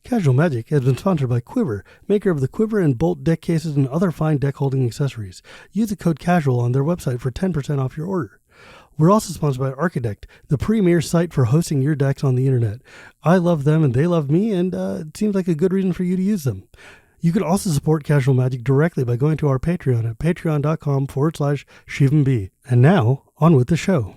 Casual Magic has been sponsored by Quiver, maker of the Quiver and Bolt deck cases and other fine deck holding accessories. Use the code CASUAL on their website for 10% off your order. We're also sponsored by Architect, the premier site for hosting your decks on the internet. I love them and they love me, and it seems like a good reason for you to use them. You can also support Casual Magic directly by going to our Patreon at patreon.com/ShivamB. And now, on with the show.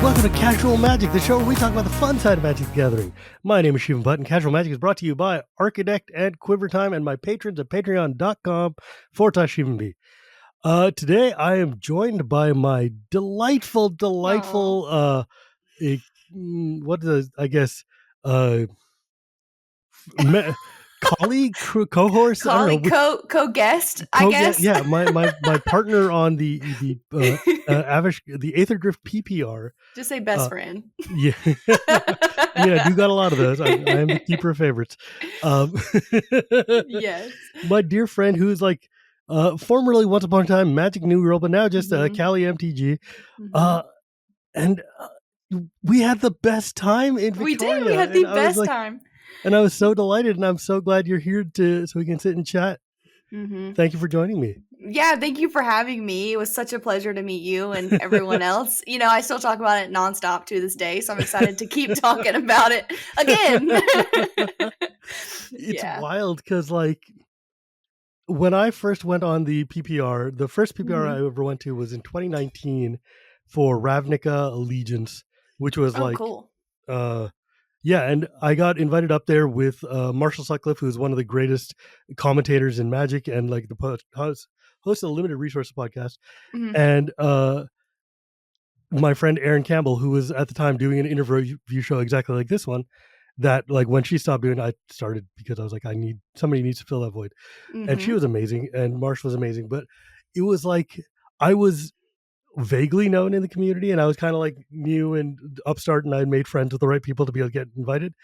Welcome to Casual Magic, the show where we talk about the fun side of Magic the Gathering. My name is Shivam Bhatt, and Casual Magic is brought to you by Architect and Quiver Time and my patrons at patreon.com/ShivamB. Today I am joined by my delightful, colleague, co-host, co-guest, I guess. Yeah, my partner on the Aetherdrift PPR. Just say best friend. Yeah, yeah, you got a lot of those. I am the keeper of favorites. Yes, my dear friend, who's like formerly once upon a time Magic New Girl, but now just Callie MTG, and we had the best time in Victoria. We did. We had the best time. And I was so delighted, and I'm so glad you're here so we can sit and chat. Thank you for joining me. Yeah, thank you for having me. It was such a pleasure to meet you and everyone else. You know, I still talk about it nonstop to this day, so I'm excited to keep talking about it again. It's wild because, like, when I first went on the PPR, the first PPR I ever went to was in 2019 for Ravnica Allegiance, which was cool. Yeah, and I got invited up there with Marshall Sutcliffe, who's one of the greatest commentators in Magic and like the host of the Limited Resources podcast, and my friend Erin Campbell, who was at the time doing an interview show exactly like this one. That like when she stopped doing it, I started because I was like, somebody needs to fill that void, and she was amazing, and Marsh was amazing, but it was like I was vaguely known in the community, and I was kind of like new and upstart, and I had made friends with the right people to be able to get invited.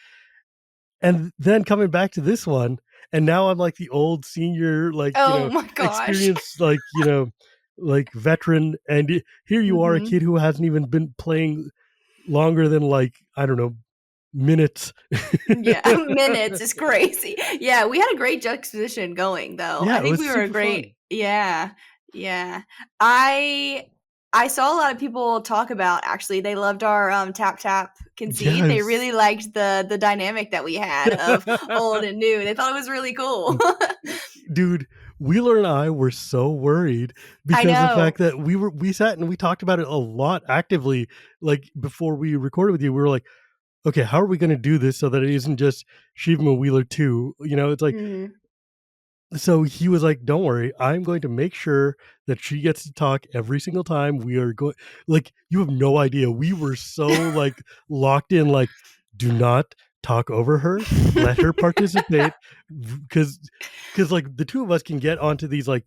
And then coming back to this one, and now I'm like the old senior, like experienced, like like veteran, and here you are, a kid who hasn't even been playing longer than like I don't know, minutes. Yeah, minutes is crazy. Yeah, we had a great juxtaposition going though. Yeah, I think we were a great. Fun. Yeah. I saw a lot of people talk about, actually, they loved our tap concede. Yes. They really liked the dynamic that we had of old and new. They thought it was really cool. Dude, Wheeler and I were so worried because of the fact that we sat and we talked about it a lot actively. Like before we recorded with you, we were like, okay, how are we going to do this so that it isn't just Shivam and Wheeler too? You know, it's like, so he was like, don't worry, I'm going to make sure that she gets to talk every single time we are going. Like, you have no idea. We were so like locked in, like, do not talk over her. Let her participate. Because like the two of us can get onto these like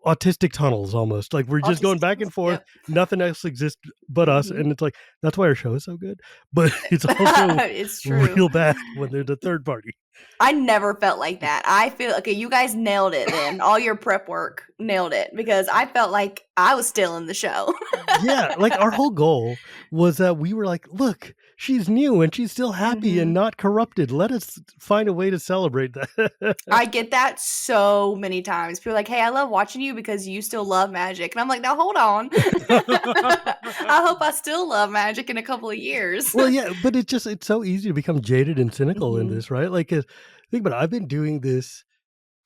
autistic tunnels almost, like we're just going back and forth. Nothing else exists but us, and it's like that's why our show is so good, but it's also it's true. Real bad when there's a third party. I never felt like that. I feel okay, you guys nailed it then. All your prep work nailed it, because I felt like I was still in the show. Yeah, like our whole goal was that we were like, look, she's new and she's still happy and not corrupted. Let us find a way to celebrate that. I get that so many times. People are like, hey, I love watching you because you still love Magic. And I'm like, now hold on. I hope I still love Magic in a couple of years. Well, yeah, but it's so easy to become jaded and cynical in this, right? Like, think about it. I've been doing this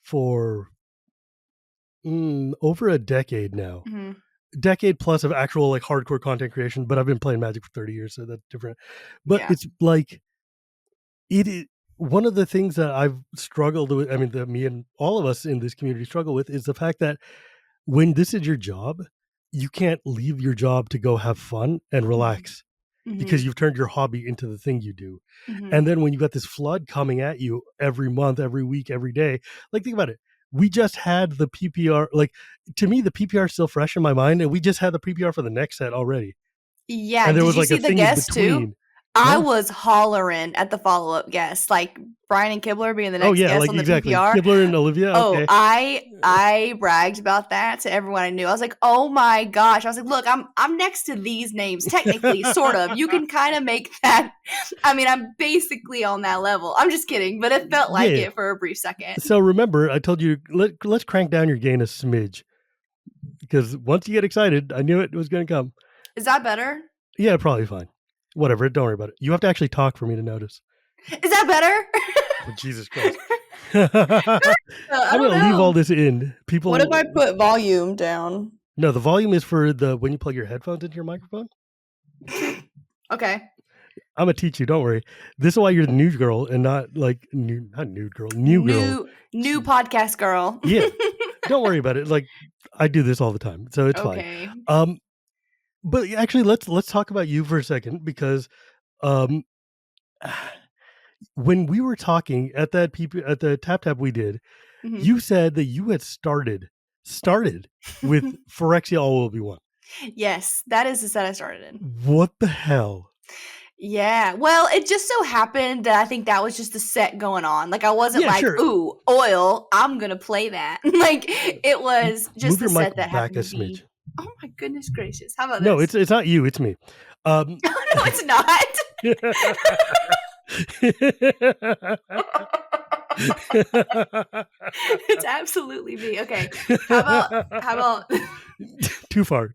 for over a decade now. Decade plus of actual like hardcore content creation, but I've been playing Magic for 30 years, so that's different. But it's like it is one of the things that I've struggled with. I mean, that me and all of us in this community struggle with is the fact that when this is your job, you can't leave your job to go have fun and relax because you've turned your hobby into the thing you do. And then when you got this flood coming at you every month, every week, every day, like think about it. We just had the PPR, like to me, the PPR is still fresh in my mind, and we just had the PPR for the next set already. Yeah, and there did was you like see a the thing guest in between. too? I was hollering at the follow-up guests, like Brian and Kibler being the next guest like on the exactly. PPR. Kibler and Olivia. Oh, Okay. I bragged about that to everyone I knew. I was like, "Oh my gosh!" I was like, "Look, I'm next to these names, technically, sort of. You can kind of make that. I mean, I'm basically on that level. I'm just kidding, but it felt like it for a brief second. So remember, I told you let's crank down your gain a smidge, because once you get excited, I knew it was going to come. Is that better? Yeah, probably fine. Whatever. Don't worry about it. You have to actually talk for me to notice. Is that better? Oh, Jesus Christ. I'm going to leave all this in. People. What if I put volume down? No, the volume is for when you plug your headphones into your microphone. Okay. I'm going to teach you. Don't worry. This is why you're the new girl and not like new girl. New podcast girl. Yeah. Don't worry about it. Like, I do this all the time, so it's fine. But actually, let's talk about you for a second, because when we were talking at the tap we did, you said that you had started with Phyrexia All Will Be One. Yes, that is the set I started in. What the hell? Yeah, well, it just so happened that I think that was just the set going on. Like, I wasn't ooh, oil, I'm gonna play that. Like, it was just the set that happened to be. Oh my goodness gracious! How about this? No, it's not you. It's me. No, it's not. It's absolutely me. Okay, how about? Too far.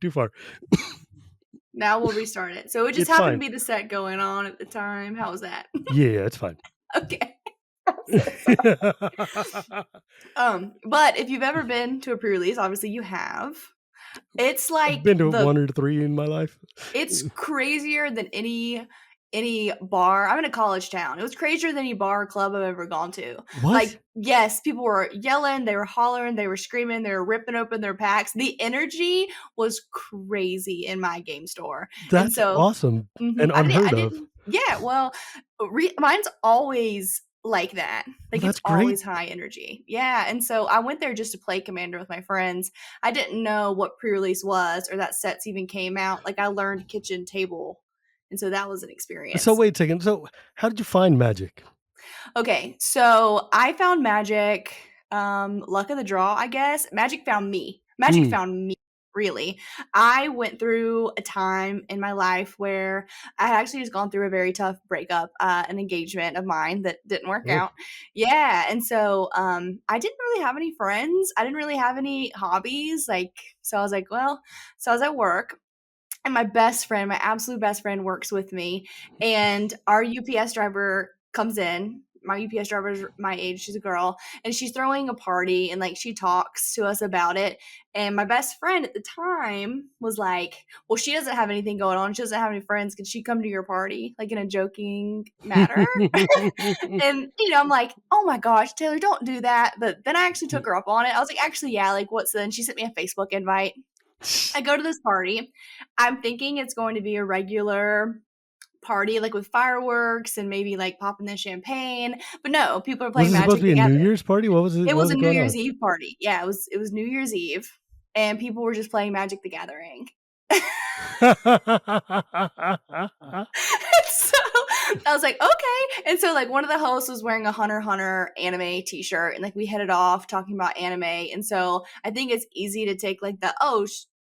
Now we'll restart it. So it just happened to be the set going on at the time. How was that? Yeah, it's fine. Okay. But if you've ever been to a pre-release, obviously you have. It's like I've been to 1 or 3 in my life. It's crazier than any bar. I'm in a college town. It was crazier than any bar or club I've ever gone to. What? Like, yes, people were yelling, they were hollering, they were screaming, they were ripping open their packs. The energy was crazy in my game store. That's awesome and unheard of. Yeah, well, mine's always like that. Like, it's always high energy. Yeah, and so I went there just to play Commander with my friends. I didn't know what pre-release was or that sets even came out. Like, I learned kitchen table, and so that was an experience. So wait a second. So how did you find Magic? Okay, so I found Magic, luck of the draw, I guess. Magic found me. Magic found me. Really, I went through a time in my life where I had actually just gone through a very tough breakup, an engagement of mine that didn't work out. Yeah, and so I didn't really have any friends. I didn't really have any hobbies. So I was like, well, so I was at work, and my best friend, my absolute best friend, works with me, and our UPS driver comes in. My UPS driver is my age. She's a girl, and she's throwing a party, and like she talks to us about it. And my best friend at the time was like, well, she doesn't have anything going on. She doesn't have any friends. Could she come to your party? Like, in a joking manner. And, I'm like, oh my gosh, Taylor, don't do that. But then I actually took her up on it. I was like, actually, yeah, like, what's then? She sent me a Facebook invite. I go to this party. I'm thinking it's going to be a regular party, like with fireworks and maybe like popping the champagne, but no, people are playing Magic together. Was it supposed to be a New Year's party? What was it? It was a New Year's Eve party. Yeah, it was New Year's Eve, and people were just playing Magic the Gathering. So I was like, okay. And so like one of the hosts was wearing a Hunter x Hunter anime t-shirt, and like we headed off talking about anime. And so I think it's easy to take like the,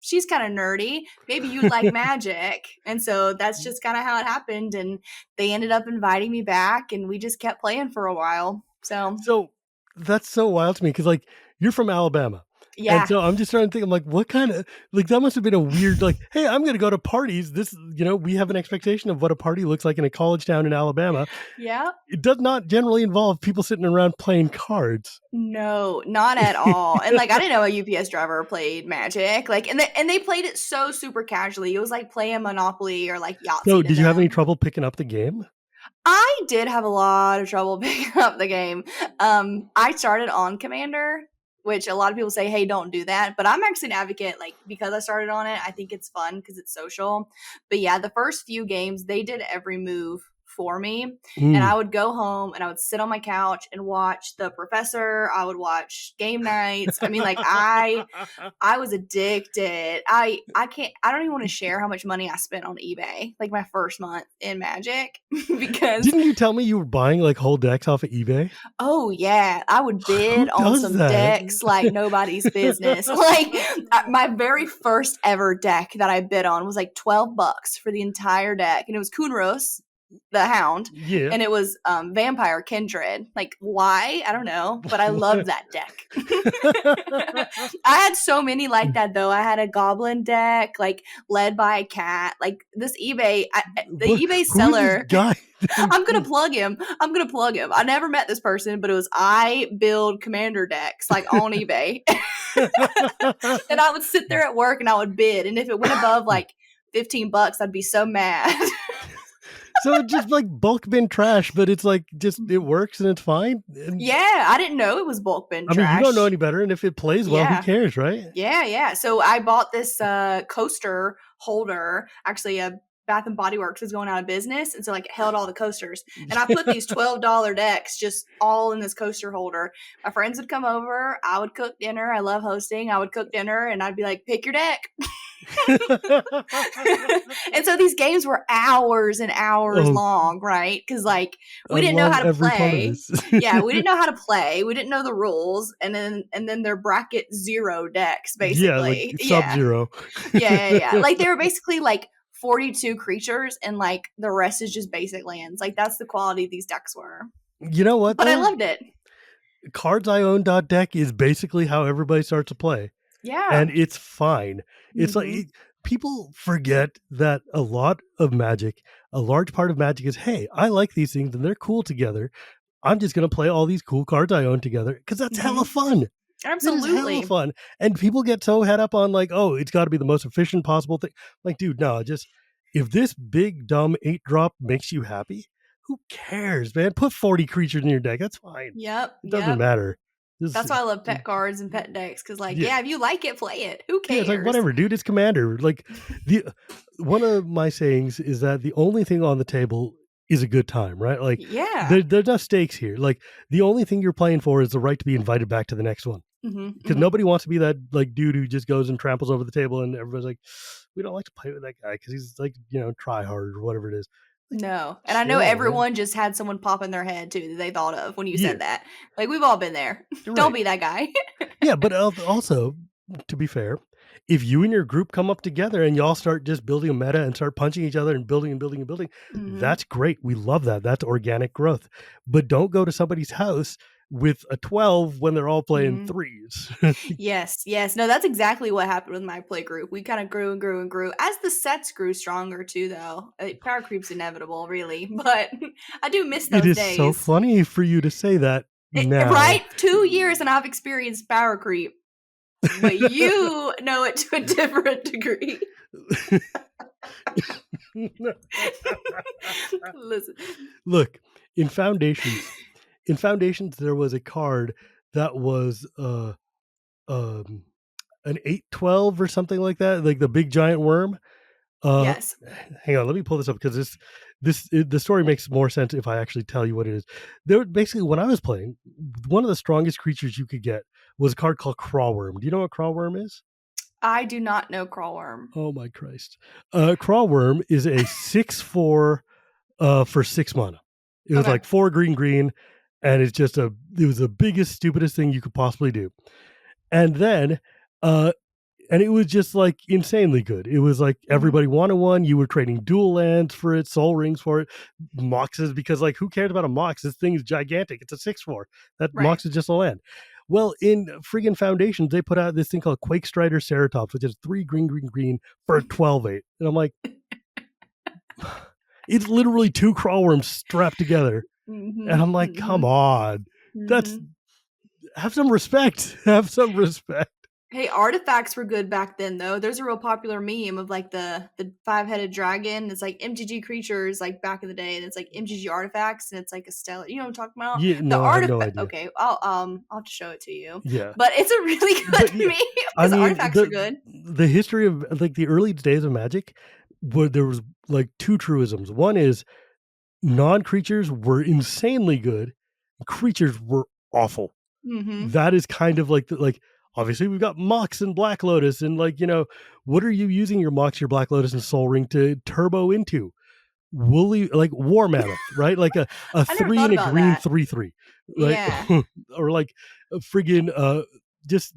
she's kind of nerdy, maybe you'd like Magic. And so that's just kind of how it happened. And they ended up inviting me back, and we just kept playing for a while. So that's so wild to me, because like you're from Alabama. Yeah. And so I'm just trying to think, I'm like, what kind of, like, that must have been a weird, like, hey, I'm going to go to parties. This, we have an expectation of what a party looks like in a college town in Alabama. Yeah. It does not generally involve people sitting around playing cards. No, not at all. And like, I didn't know a UPS driver played Magic. Like, and they played it so super casually. It was like playing Monopoly or like Yahtzee. So did you have any trouble picking up the game? I did have a lot of trouble picking up the game. I started on Commander, which a lot of people say, hey, don't do that. But I'm actually an advocate, like, because I started on it, I think it's fun because it's social. But yeah, the first few games, they did every move for me. And I would go home and I would sit on my couch and watch The Professor. I would watch game nights. I mean, like I was addicted. I don't even want to share how much money I spent on eBay, like my first month in Magic. Because didn't you tell me you were buying like whole decks off of eBay? Oh yeah, I would bid on some decks like nobody's business. Like my very first ever deck that I bid on was like $12 for the entire deck, and it was Kunros, the Hound, and it was Vampire Kindred. Like why? I don't know, but I loved that deck. I had so many like that though. I had a Goblin deck, like led by a cat. Like this eBay, eBay seller. I'm gonna plug him. I never met this person, but it was I build commander decks like on eBay. And I would sit there at work and I would bid, and if it went above like $15, I'd be so mad. So it's just like bulk bin trash, but it's like just it works and it's fine. Yeah, I didn't know it was bulk bin trash. I mean, you don't know any better, and if it plays well, who cares, right? Yeah. So I bought this coaster holder. Actually, Bath and Body Works was going out of business, and so like it held all the coasters. And I put these $12 decks just all in this coaster holder. My friends would come over. I would cook dinner. I love hosting. I would cook dinner, and I'd be like, "Pick your deck." And so these games were hours and hours long, right? Because like we didn't know how to play. Yeah, we didn't know how to play. We didn't know the rules, and then they're bracket 0 decks, basically. Yeah, like Sub-Zero. Yeah. Like they were basically like 42 creatures, and like the rest is just basic lands. Like that's the quality these decks were. You know what? But I loved it. Cards I Own .deck is basically how everybody starts to play. Yeah. And it's fine. It's like people forget that a lot of Magic, a large part of Magic is, hey, I like these things and they're cool together. I'm just going to play all these cool cards I own together because that's hella fun. Absolutely. Hella fun. And people get so head up on like, oh, it's got to be the most efficient possible thing. Like, dude, no, just if this big, dumb 8-drop makes you happy, who cares, man? Put 40 creatures in your deck. That's fine. Yep. It doesn't matter. That's why I love pet cards and pet decks, because like, if you like it, play it. Who cares? It's like, whatever, dude, it's Commander. Like, one of my sayings is that the only thing on the table is a good time, right? Like, there's no stakes here. Like, the only thing you're playing for is the right to be invited back to the next one. Because nobody wants to be that like dude who just goes and tramples over the table and everybody's like, we don't like to play with that guy because he's like, try hard or whatever it is. No. And I know everyone just had someone pop in their head too that they thought of when you said that. Like, we've all been there. Don't be that guy. Yeah, but also, to be fair, if you and your group come up together and y'all start just building a meta and start punching each other and building, that's great. We love that. That's organic growth. But don't go to somebody's house with a 12 when they're all playing 3s. Yes. No, that's exactly what happened with my play group. We kind of grew and grew and grew as the sets grew stronger too, though. Power creep's inevitable, really, but I do miss those days. It is so funny for you to say that now. Right? 2 years and I've experienced power creep, but you know it to a different degree. Listen. Look, in Foundations, there was a card that was an 8/12 or something like that, like the big giant worm. Yes. Hang on, let me pull this up because the story makes more sense if I actually tell you what it is. There basically, when I was playing, one of the strongest creatures you could get was a card called Crawworm. Do you know what Crawworm is? I do not know Crawworm. Oh my Christ! Crawworm is a 6/4 for 6 mana. It was like 4 green. And it's just it was the biggest, stupidest thing you could possibly do. And then, and it was just like insanely good. It was like everybody wanted one. You were trading dual lands for it, soul rings for it, moxes, because like who cares about a mox? This thing is gigantic. It's a 6/4. That mox is just a land. Well, in friggin' Foundations, they put out this thing called Quake Strider Ceratops, which is 3 green for a 12/8. And I'm like, it's literally 2 Crawworms strapped together. And I'm like, come on, have some respect. Hey, artifacts were good back then, though. There's a real popular meme of like the 5-headed dragon. It's like MTG creatures, like back in the day, and it's like MTG artifacts, and it's like a stellar. You know what I'm talking about? Yeah, no, I have no idea. Okay, I'll have to show it to you. Yeah, but it's a really good meme because artifacts are good. The history of like the early days of Magic, where there was like 2 truisms. One is, non-creatures were insanely good. Creatures were awful. Mm-hmm. That is kind of like obviously we've got Mox and Black Lotus, and like, you know, what are you using your Mox, your Black Lotus, and Soul Ring to turbo into? Woolly, like War Mammoth, right? Like a 3 and a green that. 3/3, right? Yeah. Or like a friggin' just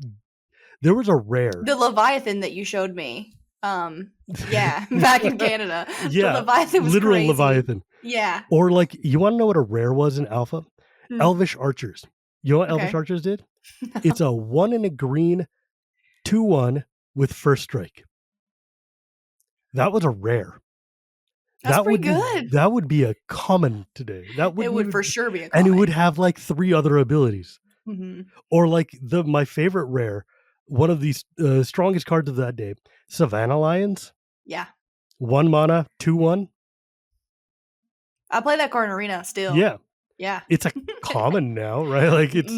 there was a rare. The Leviathan that you showed me. Yeah, back in Canada. Yeah, the Leviathan was literal crazy. Leviathan. Yeah. Or like, you want to know what a rare was in Alpha? Elvish Archers. You know what Elvish Archers did? No. It's a 1 and a green 2/1 with first strike. That was a rare. That's pretty good. That would be a common today. It would for sure be a common. And it would have like 3 other abilities. Mm-hmm. Or like my favorite rare, one of these strongest cards of that day, Savannah Lions. Yeah. 1 mana, 2/1. I play that card in Arena still. Yeah. Yeah. It's a common now, right? Like it's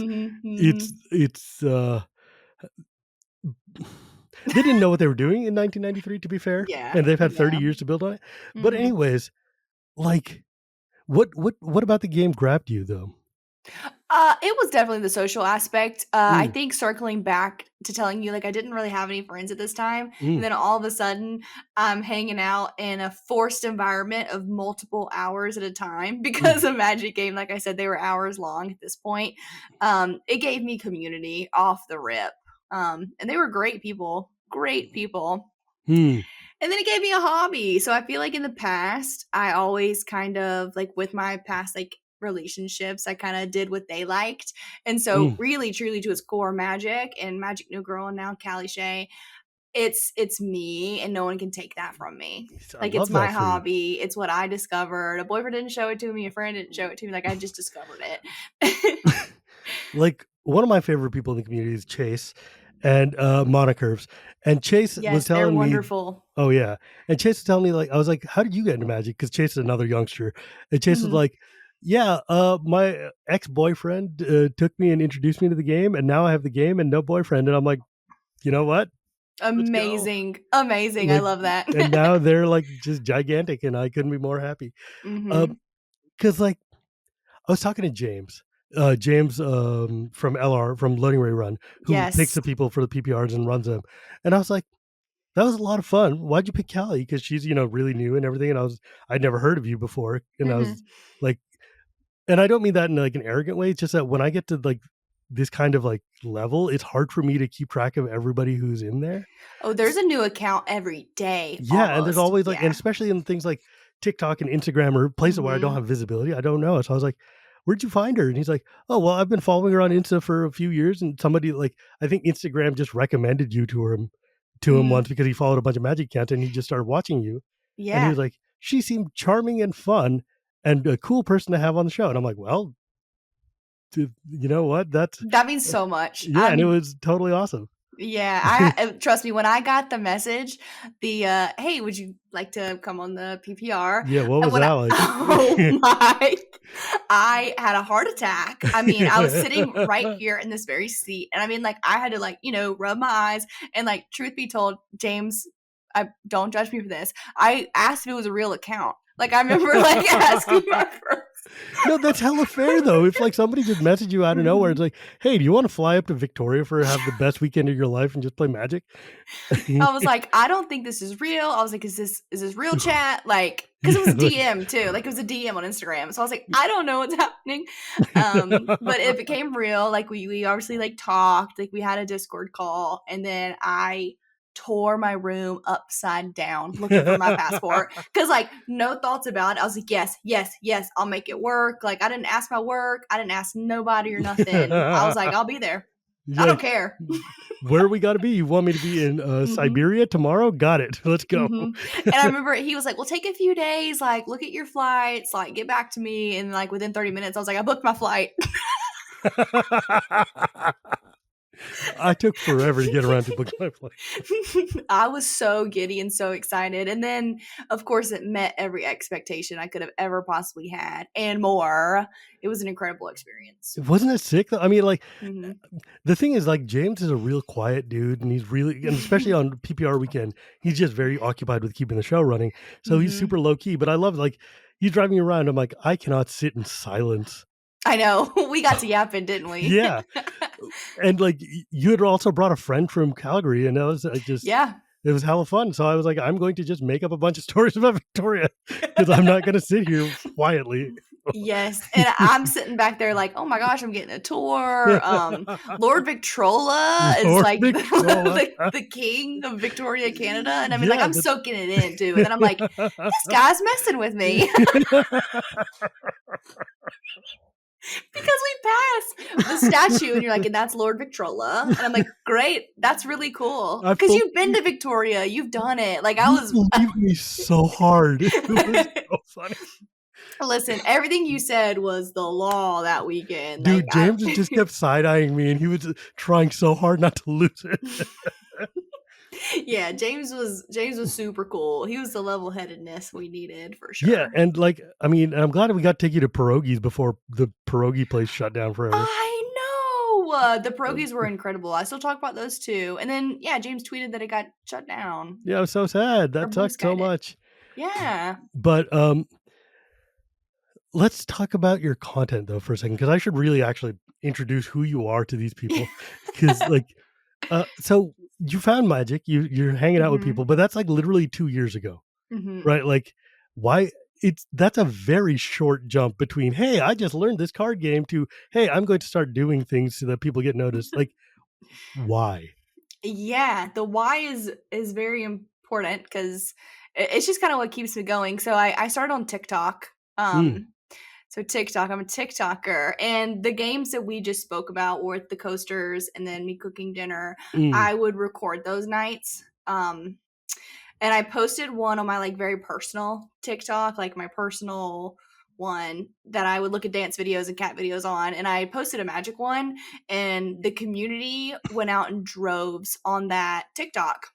they didn't know what they were doing in 1993, to be fair. Yeah. And they've had 30 years to build on it. Mm-hmm. But anyways, like what about the game grabbed you though? It was definitely the social aspect. I think circling back to telling you, like, I didn't really have any friends at this time. And then all of a sudden I'm hanging out in a forced environment of multiple hours at a time because a Magic game, like I said, they were hours long at this point. It gave me community off the rip. And they were great people. And then it gave me a hobby. So I feel like in the past, I always kind of, like, with my past, like, relationships, I kind of did what they liked. And so really, truly, to its core, Magic and Magic New Girl, and now Callie Shae, it's me, and no one can take that from me. Like, it's my hobby. It's what I discovered. A boyfriend didn't show it to me. A friend didn't show it to me. Like, I just discovered it. Like, one of my favorite people in the community is Chase and Monocurves. And Chase was telling me, wonderful. Oh yeah. And Chase was telling me, like, I was like, how did you get into Magic? Because Chase is another youngster. And Chase was like, yeah, my ex-boyfriend took me and introduced me to the game, and now I have the game and no boyfriend. And I'm like, you know what? Amazing. Like, I love that. And now they're like just gigantic, and I couldn't be more happy. Because like, I was talking to James from LR, from Loading Ray Run, who picks the people for the PPRs and runs them. And I was like, that was a lot of fun. Why'd you pick Callie? Because she's, you know, really new and everything. And I'd never heard of you before. And I was like, and I don't mean that in like an arrogant way. It's just that when I get to like this kind of like level, it's hard for me to keep track of everybody who's in there. Oh, there's a new account every day. Yeah. Almost. And there's always like, and especially in things like TikTok and Instagram or places where I don't have visibility, I don't know. So I was like, where'd you find her? And he's like, oh, well, I've been following her on Insta for a few years. And somebody, like, I think Instagram just recommended you to him once because he followed a bunch of Magic accounts and he just started watching you. Yeah. And he was like, she seemed charming and fun and a cool person to have on the show. And I'm like, well, you know what? That means so much. Yeah. And it was totally awesome. Yeah, trust me, when I got the message, the hey, would you like to come on the PPR? Yeah, what was that like? Oh my, I had a heart attack. I mean, I was sitting right here in this very seat, and I mean, like, I had to, like, you know, rub my eyes, and, like, truth be told, James, don't judge me for this. I asked if it was a real account. Like, I remember, like, asking my friends. No, that's hella fair though. If like somebody just messaged you out of nowhere, it's like, hey, do you want to fly up to Victoria for have the best weekend of your life and just play Magic? I was like, I don't think this is real. I was like, is this real chat? Like, because it was a DM too. Like, it was a DM on Instagram. So I was like, I don't know what's happening. But it became real. Like, we obviously like talked. Like, we had a Discord call, and then I tore my room upside down looking for my passport because, like, no thoughts about it. I was like, yes, I'll make it work. Like, I didn't ask my work, I didn't ask nobody or nothing. I was like, I'll be there. I don't care. Where we got to be? You want me to be in Siberia tomorrow? Got it. Let's go. And I remember he was like, well, take a few days, like, look at your flights, like, get back to me. And like within 30 minutes I was like, I booked my flight. I took forever to get around to book my flight. I was so giddy and so excited. And then, of course, it met every expectation I could have ever possibly had and more. It was an incredible experience. Wasn't it sick though? I mean, like, the thing is, like, James is a real quiet dude, and he's really, and especially on PPR weekend, he's just very occupied with keeping the show running. So he's super low key. But I love, like, he's driving me around. I'm like, I cannot sit in silence. I know. We got to yapping, didn't we? Yeah. And like you had also brought a friend from Calgary, and it was it was hella fun. So I was like, I'm going to just make up a bunch of stories about Victoria because I'm not going to sit here quietly. Yes, and I'm sitting back there like, oh my gosh, I'm getting a tour. Lord Victrola is Lord like Victrola. the king of Victoria, Canada, and I mean, like, I'm soaking it in too. And then I'm like, this guy's messing with me. Because we passed the statue, and you're like, and that's Lord Victrola, and I'm like, great, that's really cool. Because you've been to Victoria, you've done it. Like I was, believe me so hard. It was so funny. Listen, everything you said was the law that weekend. Dude, like, James just kept side-eyeing me, and he was trying so hard not to lose it. Yeah, James was super cool. He was the level-headedness we needed for sure. Yeah, and like, I mean, I'm glad we got to take you to pierogies before the pierogi place shut down forever. I know. The pierogies were incredible. I still talk about those too. And then, yeah, James tweeted that it got shut down. Yeah, it was so sad. That sucked so much. Yeah. But let's talk about your content though for a second, because I should really actually introduce who you are to these people. Because like, so you found magic, you're hanging out with people, but that's like literally 2 years ago, right? Like, why? That's a very short jump between, hey, I just learned this card game, to, hey, I'm going to start doing things so that people get noticed. Like, why? Yeah, the why is very important because it's just kind of what keeps me going. So I started on TikTok. So TikTok, I'm a TikToker, and the games that we just spoke about were the coasters and then me cooking dinner. I would record those nights. And I posted one on my like very personal TikTok, like my personal one that I would look at dance videos and cat videos on. And I posted a magic one, and the community went out in droves on that TikTok.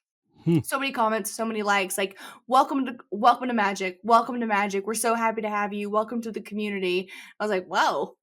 So many comments, so many likes, like, welcome to magic. Welcome to magic. We're so happy to have you. Welcome to the community. I was like, whoa,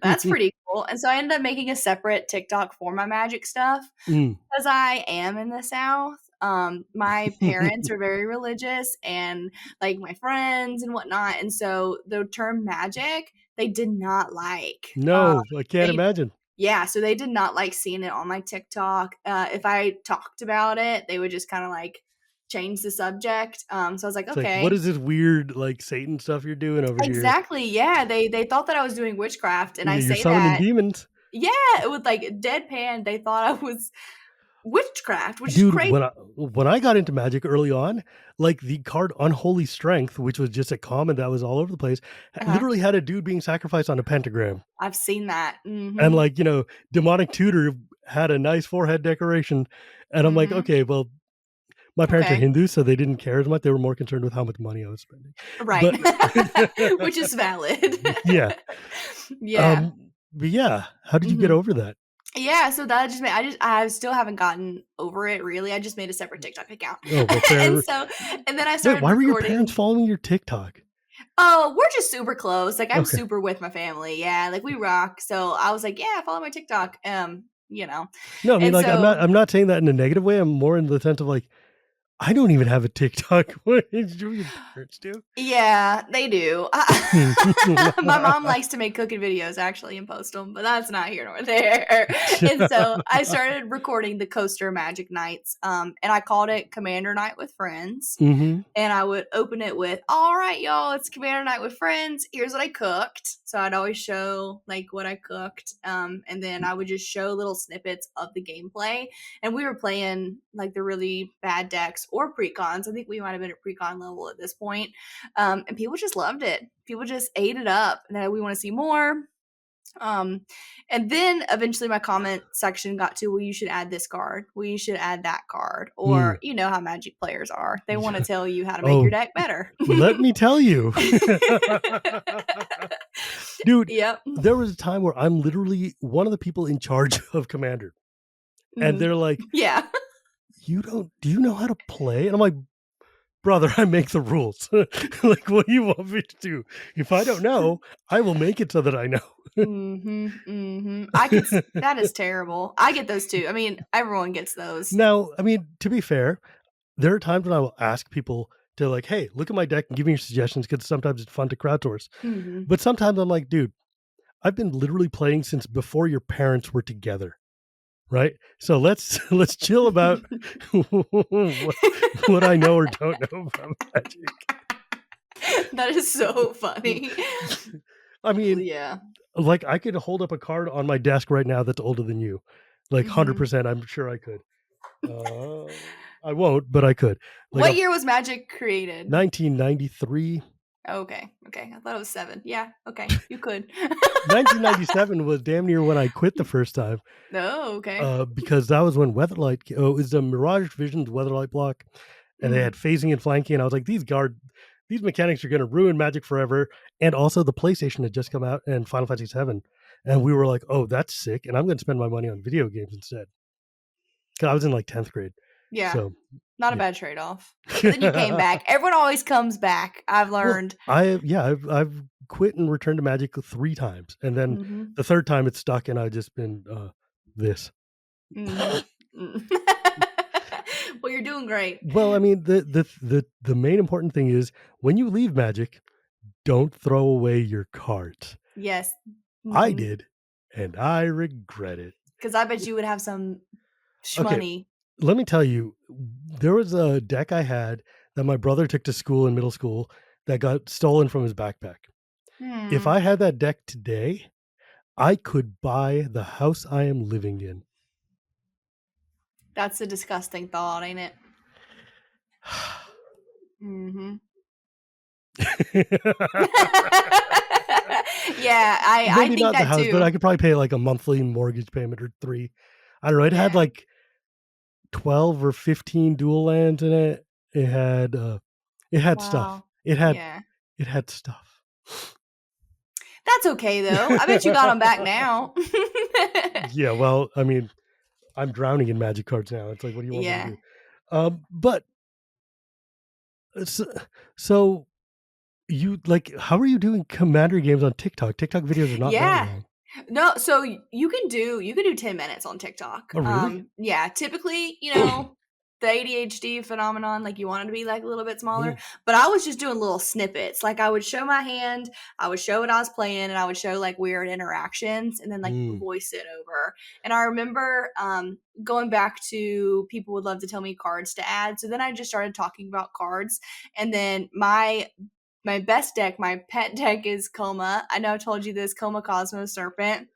that's pretty cool. And so I ended up making a separate TikTok for my magic stuff because I am in the South. My parents are very religious, and like my friends and whatnot. And so the term magic, they did not like. No, I can't imagine. Yeah, so they did not like seeing it on my TikTok. If I talked about it, they would just kind of like change the subject. So I was like, it's okay. Like, what is this weird like Satan stuff you're doing over here? Exactly. Yeah, they thought that I was doing witchcraft, and you're I say summoning that demons. Yeah, with like deadpan, they thought I was witchcraft, which Dude, is crazy. When I got into magic early on, like the card Unholy Strength, which was just a common that was all over the place, literally had a dude being sacrificed on a pentagram. I've seen that. And like, Demonic Tutor had a nice forehead decoration. And I'm like, okay, well, my parents are Hindus, so they didn't care as much. They were more concerned with how much money I was spending. Right. Which is valid. Yeah. Yeah. But yeah, how did you get over that? Yeah, so that just made I still haven't gotten over it really. I just made a separate TikTok account. Oh, well, and then I started why were your parents following your TikTok? Oh, we're just super close. Like I'm super with my family. Yeah, like we rock. So I was like, yeah, follow my TikTok. No, I mean, like, I'm not saying that in a negative way. I'm more in the sense of like, I don't even have a TikTok. What do your parents do? Yeah, they do. My mom likes to make cooking videos actually and post them, but that's not here nor there. And so I started recording the coaster magic nights, and I called it Commander Night with Friends. And I would open it with, all right, y'all, it's Commander Night with Friends. Here's what I cooked. So I'd always show like what I cooked. And then I would just show little snippets of the gameplay. And we were playing like the really bad decks or precons. I think we might have been at precon level at this point. And people just loved it. People just ate it up. And we want to see more. And then eventually my comment section got to, well, you should add this card. Well, you should add that card. Or you know how Magic players are. They want to tell you how to make your deck better. Let me tell you. Dude, there was a time where I'm literally one of the people in charge of Commander. And they're like, do you know how to play? And I'm like, brother, I make the rules. Like, what do you want me to do? If I don't know, I will make it so that I know. That is terrible. I get those too. I mean, everyone gets those. Now, I mean, to be fair, there are times when I will ask people to like, hey, look at my deck and give me your suggestions, because sometimes it's fun to crowdsource. Mm-hmm. But sometimes I'm like, dude, I've been literally playing since before your parents were together, right? So let's chill about what I know or don't know about Magic. That is so funny. I mean, yeah. like I could hold up a card on my desk right now that's older than you, like 100%. I'm sure I could. I won't, but I could. Like what year was Magic created? 1993. Okay. I thought it was 7. Yeah. Okay. You could. 1997 was damn near when I quit the first time. Oh, okay. Because that was when Weatherlight. Oh, it was the Mirage Visions Weatherlight block, and they had phasing and flanking. And I was like, these mechanics are going to ruin Magic forever. And also, the PlayStation had just come out and Final Fantasy VII, and we were like, oh, that's sick. And I'm going to spend my money on video games instead. Because I was in like 10th grade. Yeah. So not a bad trade-off. But then you came back. Everyone always comes back. I've learned. Well, I've quit and returned to Magic 3 times, and then the third time it's stuck, and I've just been this. Well, you're doing great. Well, I mean, the main important thing is when you leave Magic, don't throw away your cards. Yes. I did, and I regret it. Because I bet you would have some shmoney. Okay, let me tell you, there was a deck I had that my brother took to school in middle school that got stolen from his backpack. If I had that deck today, I could buy the house I am living in. That's a disgusting thought, ain't it? Yeah, I think not that the house, too. but I could probably pay like a monthly mortgage payment or 3. I don't know. It had like 12 or 15 dual lands in it. It had stuff. It had stuff. That's okay though. I bet you got them back now. Yeah, well, I mean, I'm drowning in Magic cards now. It's like, what do you want me to do? But so you like, how are you doing Commander games on TikTok? TikTok videos are not that long. No, so you can do 10 minutes on TikTok. Oh, really? Yeah, typically, the ADHD phenomenon, like you want it to be like a little bit smaller, but I was just doing little snippets. Like I would show my hand, I would show what I was playing, and I would show like weird interactions and then like voice it over. And I remember going back to people would love to tell me cards to add. So then I just started talking about cards. And then my best deck, my pet deck is Coma. I know I told you this, Coma Cosmos Serpent.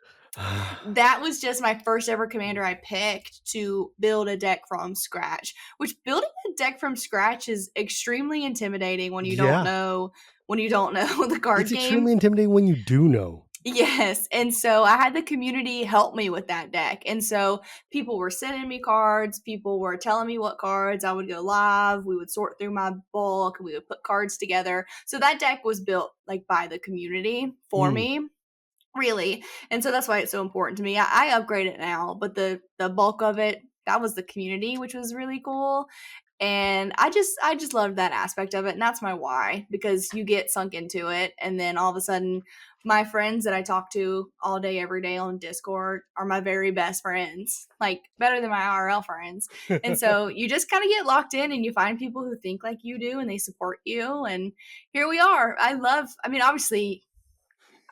That was just my first ever commander I picked to build a deck from scratch, which building a deck from scratch is extremely intimidating when you don't know the card game. It's extremely intimidating when you do know. Yes. And so I had the community help me with that deck. And so people were sending me cards. People were telling me what cards. I would go live. We would sort through my bulk and we would put cards together. So that deck was built like by the community for me. Really. And so that's why it's so important to me. I upgrade it now, but the bulk of it, that was the community, which was really cool. And I just loved that aspect of it. And that's my why, because you get sunk into it. And then all of a sudden, my friends that I talk to all day, every day on Discord are my very best friends, like better than my IRL friends. And so you just kind of get locked in and you find people who think like you do and they support you. And here we are.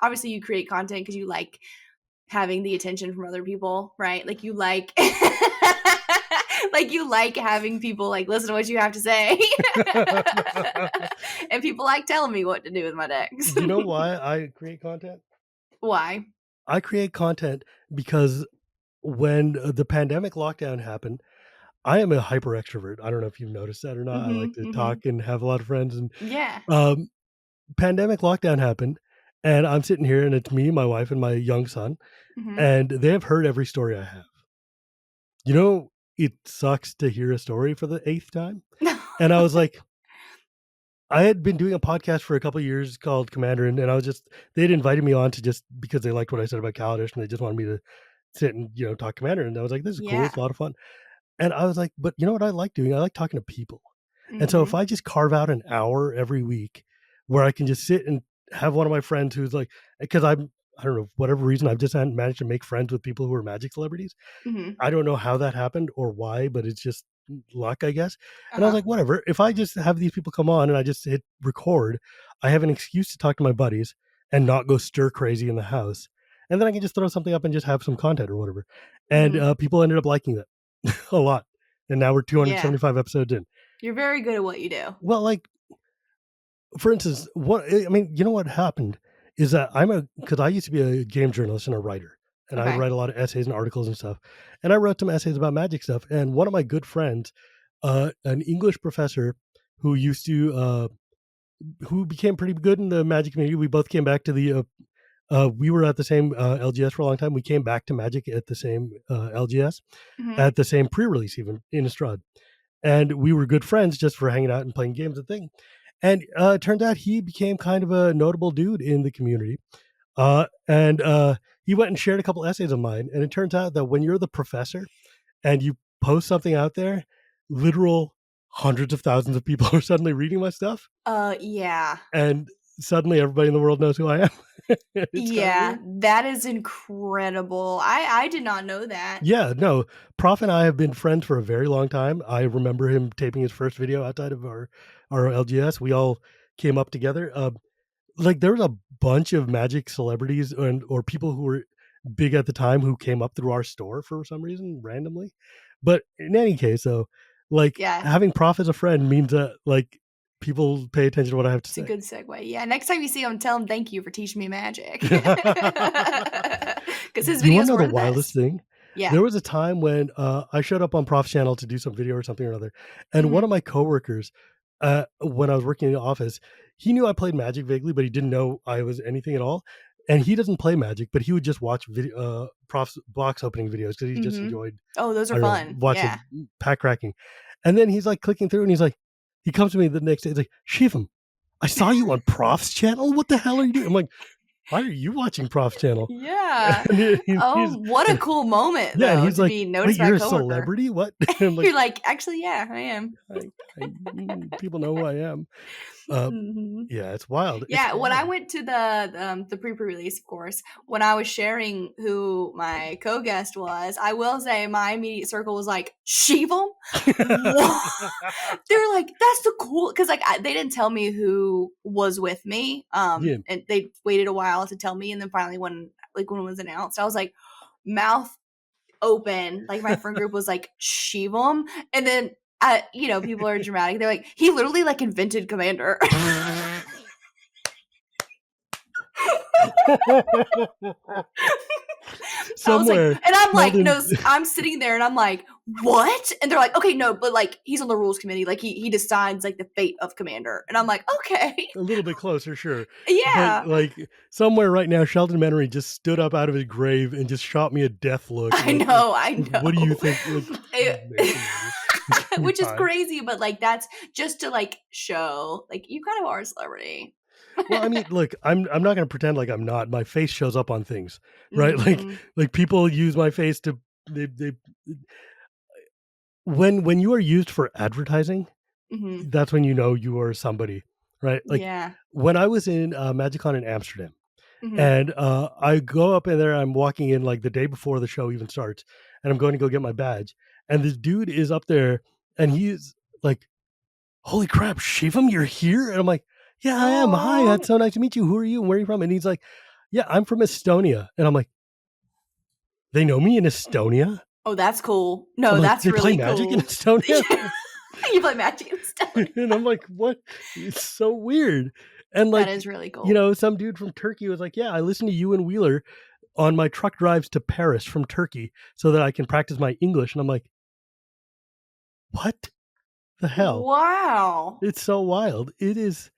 Obviously you create content because you like having the attention from other people, right? Like you like like you like having people like listen to what you have to say. And people like telling me what to do with my decks. You know why I create content? Why? I create content because when the pandemic lockdown happened, I am a hyper extrovert. I don't know if you've noticed that or not. I like to talk and have a lot of friends. And pandemic lockdown happened, and I'm sitting here, and it's me, my wife, and my young son, and they have heard every story I have. You know, it sucks to hear a story for the 8th time. And I was like, I had been doing a podcast for a couple of years called Commander, and I was just, they'd invited me on to just because they liked what I said about Kaladesh, and they just wanted me to sit and, talk Commander. And I was like, this is cool. It's a lot of fun. And I was like, but you know what I like doing? I like talking to people. And so if I just carve out an hour every week where I can just sit and have one of my friends who's like, because I don't know, whatever reason, I've just hadn't managed to make friends with people who are Magic celebrities. I don't know how that happened or why, but it's just luck, I guess. And I was like, whatever. If I just have these people come on and I just hit record, I have an excuse to talk to my buddies and not go stir crazy in the house. And then I can just throw something up and just have some content or whatever. And people ended up liking that a lot. And now we're 275 episodes in. You're very good at what you do. Well, like, for instance, you know what happened is that because I used to be a game journalist and a writer, and I write a lot of essays and articles and stuff. And I wrote some essays about magic stuff. And one of my good friends, an English professor who used to, who became pretty good in the magic community, we both came back to the, we were at the same LGS for a long time. We came back to magic at the same LGS, at the same pre-release, even in Estrad. And we were good friends just for hanging out and playing games and thing. And it turned out he became kind of a notable dude in the community. And he went and shared a couple essays of mine. And it turns out that when you're the professor and you post something out there, literal hundreds of thousands of people are suddenly reading my stuff. Yeah. And suddenly everybody in the world knows who I am. Yeah, that is incredible. I did not know that. Yeah, no. Prof and I have been friends for a very long time. I remember him taping his first video outside of our LGS. We all came up together. Like there was a bunch of magic celebrities or people who were big at the time who came up through our store for some reason randomly. But in any case, though, like having Prof as a friend means that like people pay attention to what I have to say. It's a good segue. Yeah, next time you see him, tell him thank you for teaching me magic. Because his videos you want to know were the wildest thing? Yeah. There was a time when I showed up on Prof's channel to do some video or something or other, and one of my coworkers, when I was working in the office, he knew I played Magic vaguely, but he didn't know I was anything at all. And he doesn't play Magic, but he would just watch Prof's box opening videos because he just enjoyed. Oh, those are fun. Watching pack cracking, and then he's like clicking through, and he's like, he comes to me the next day. He's like, Shivam, I saw you on Prof's channel. What the hell are you doing? I'm like, why are you watching Prof's channel? Yeah. What a cool moment. Yeah, though, and he's to like, be noticed wait, you're by a celebrity? What? You're like, actually, yeah, I am. People know who I am. Yeah, it's wild. Yeah, when I went to the pre-release, of course, when I was sharing who my co-guest was, I will say my immediate circle was like, Shivam? They're like, that's the cool, because like they didn't tell me who was with me, and they waited a while to tell me, and then finally when it was announced, I was like, mouth open, like my friend group was like, Shivam, and then people are dramatic. They're like, he literally like invented Commander. Somewhere, and I'm like, no, I'm sitting there and I'm like, what? And they're like, okay, no, but like he's on the rules committee, like he decides like the fate of Commander. And I'm like, okay, a little bit closer, sure. Yeah, but, like somewhere right now, Sheldon Menery just stood up out of his grave and just shot me a death look. I know. What do you think? Which is crazy, but like that's just to like show like you kind of are a celebrity. Well, I mean, look, I'm not going to pretend like I'm not. My face shows up on things, right? Like people use my face to they when you are used for advertising, that's when you know you are somebody, right? Like when I was in MagicCon in Amsterdam, and I go up in there, I'm walking in like the day before the show even starts, and I'm going to go get my badge, and this dude is up there, and he's like, "Holy crap, Shivam, you're here!" And I'm like, "Yeah, I am. Hi, that's so nice to meet you. Who are you? And where are you from?" And he's like, "Yeah, I'm from Estonia." And I'm like, "They know me in Estonia?" Oh, that's cool. No, that's they really play cool. Magic in Estonia? You play Magic in Estonia. And I'm like, what? It's so weird. And like, that is really cool. Some dude from Turkey was like, "Yeah, I listen to you and Wheeler on my truck drives to Paris from Turkey so that I can practice my English." And I'm like, what the hell? Wow. It's so wild. It is.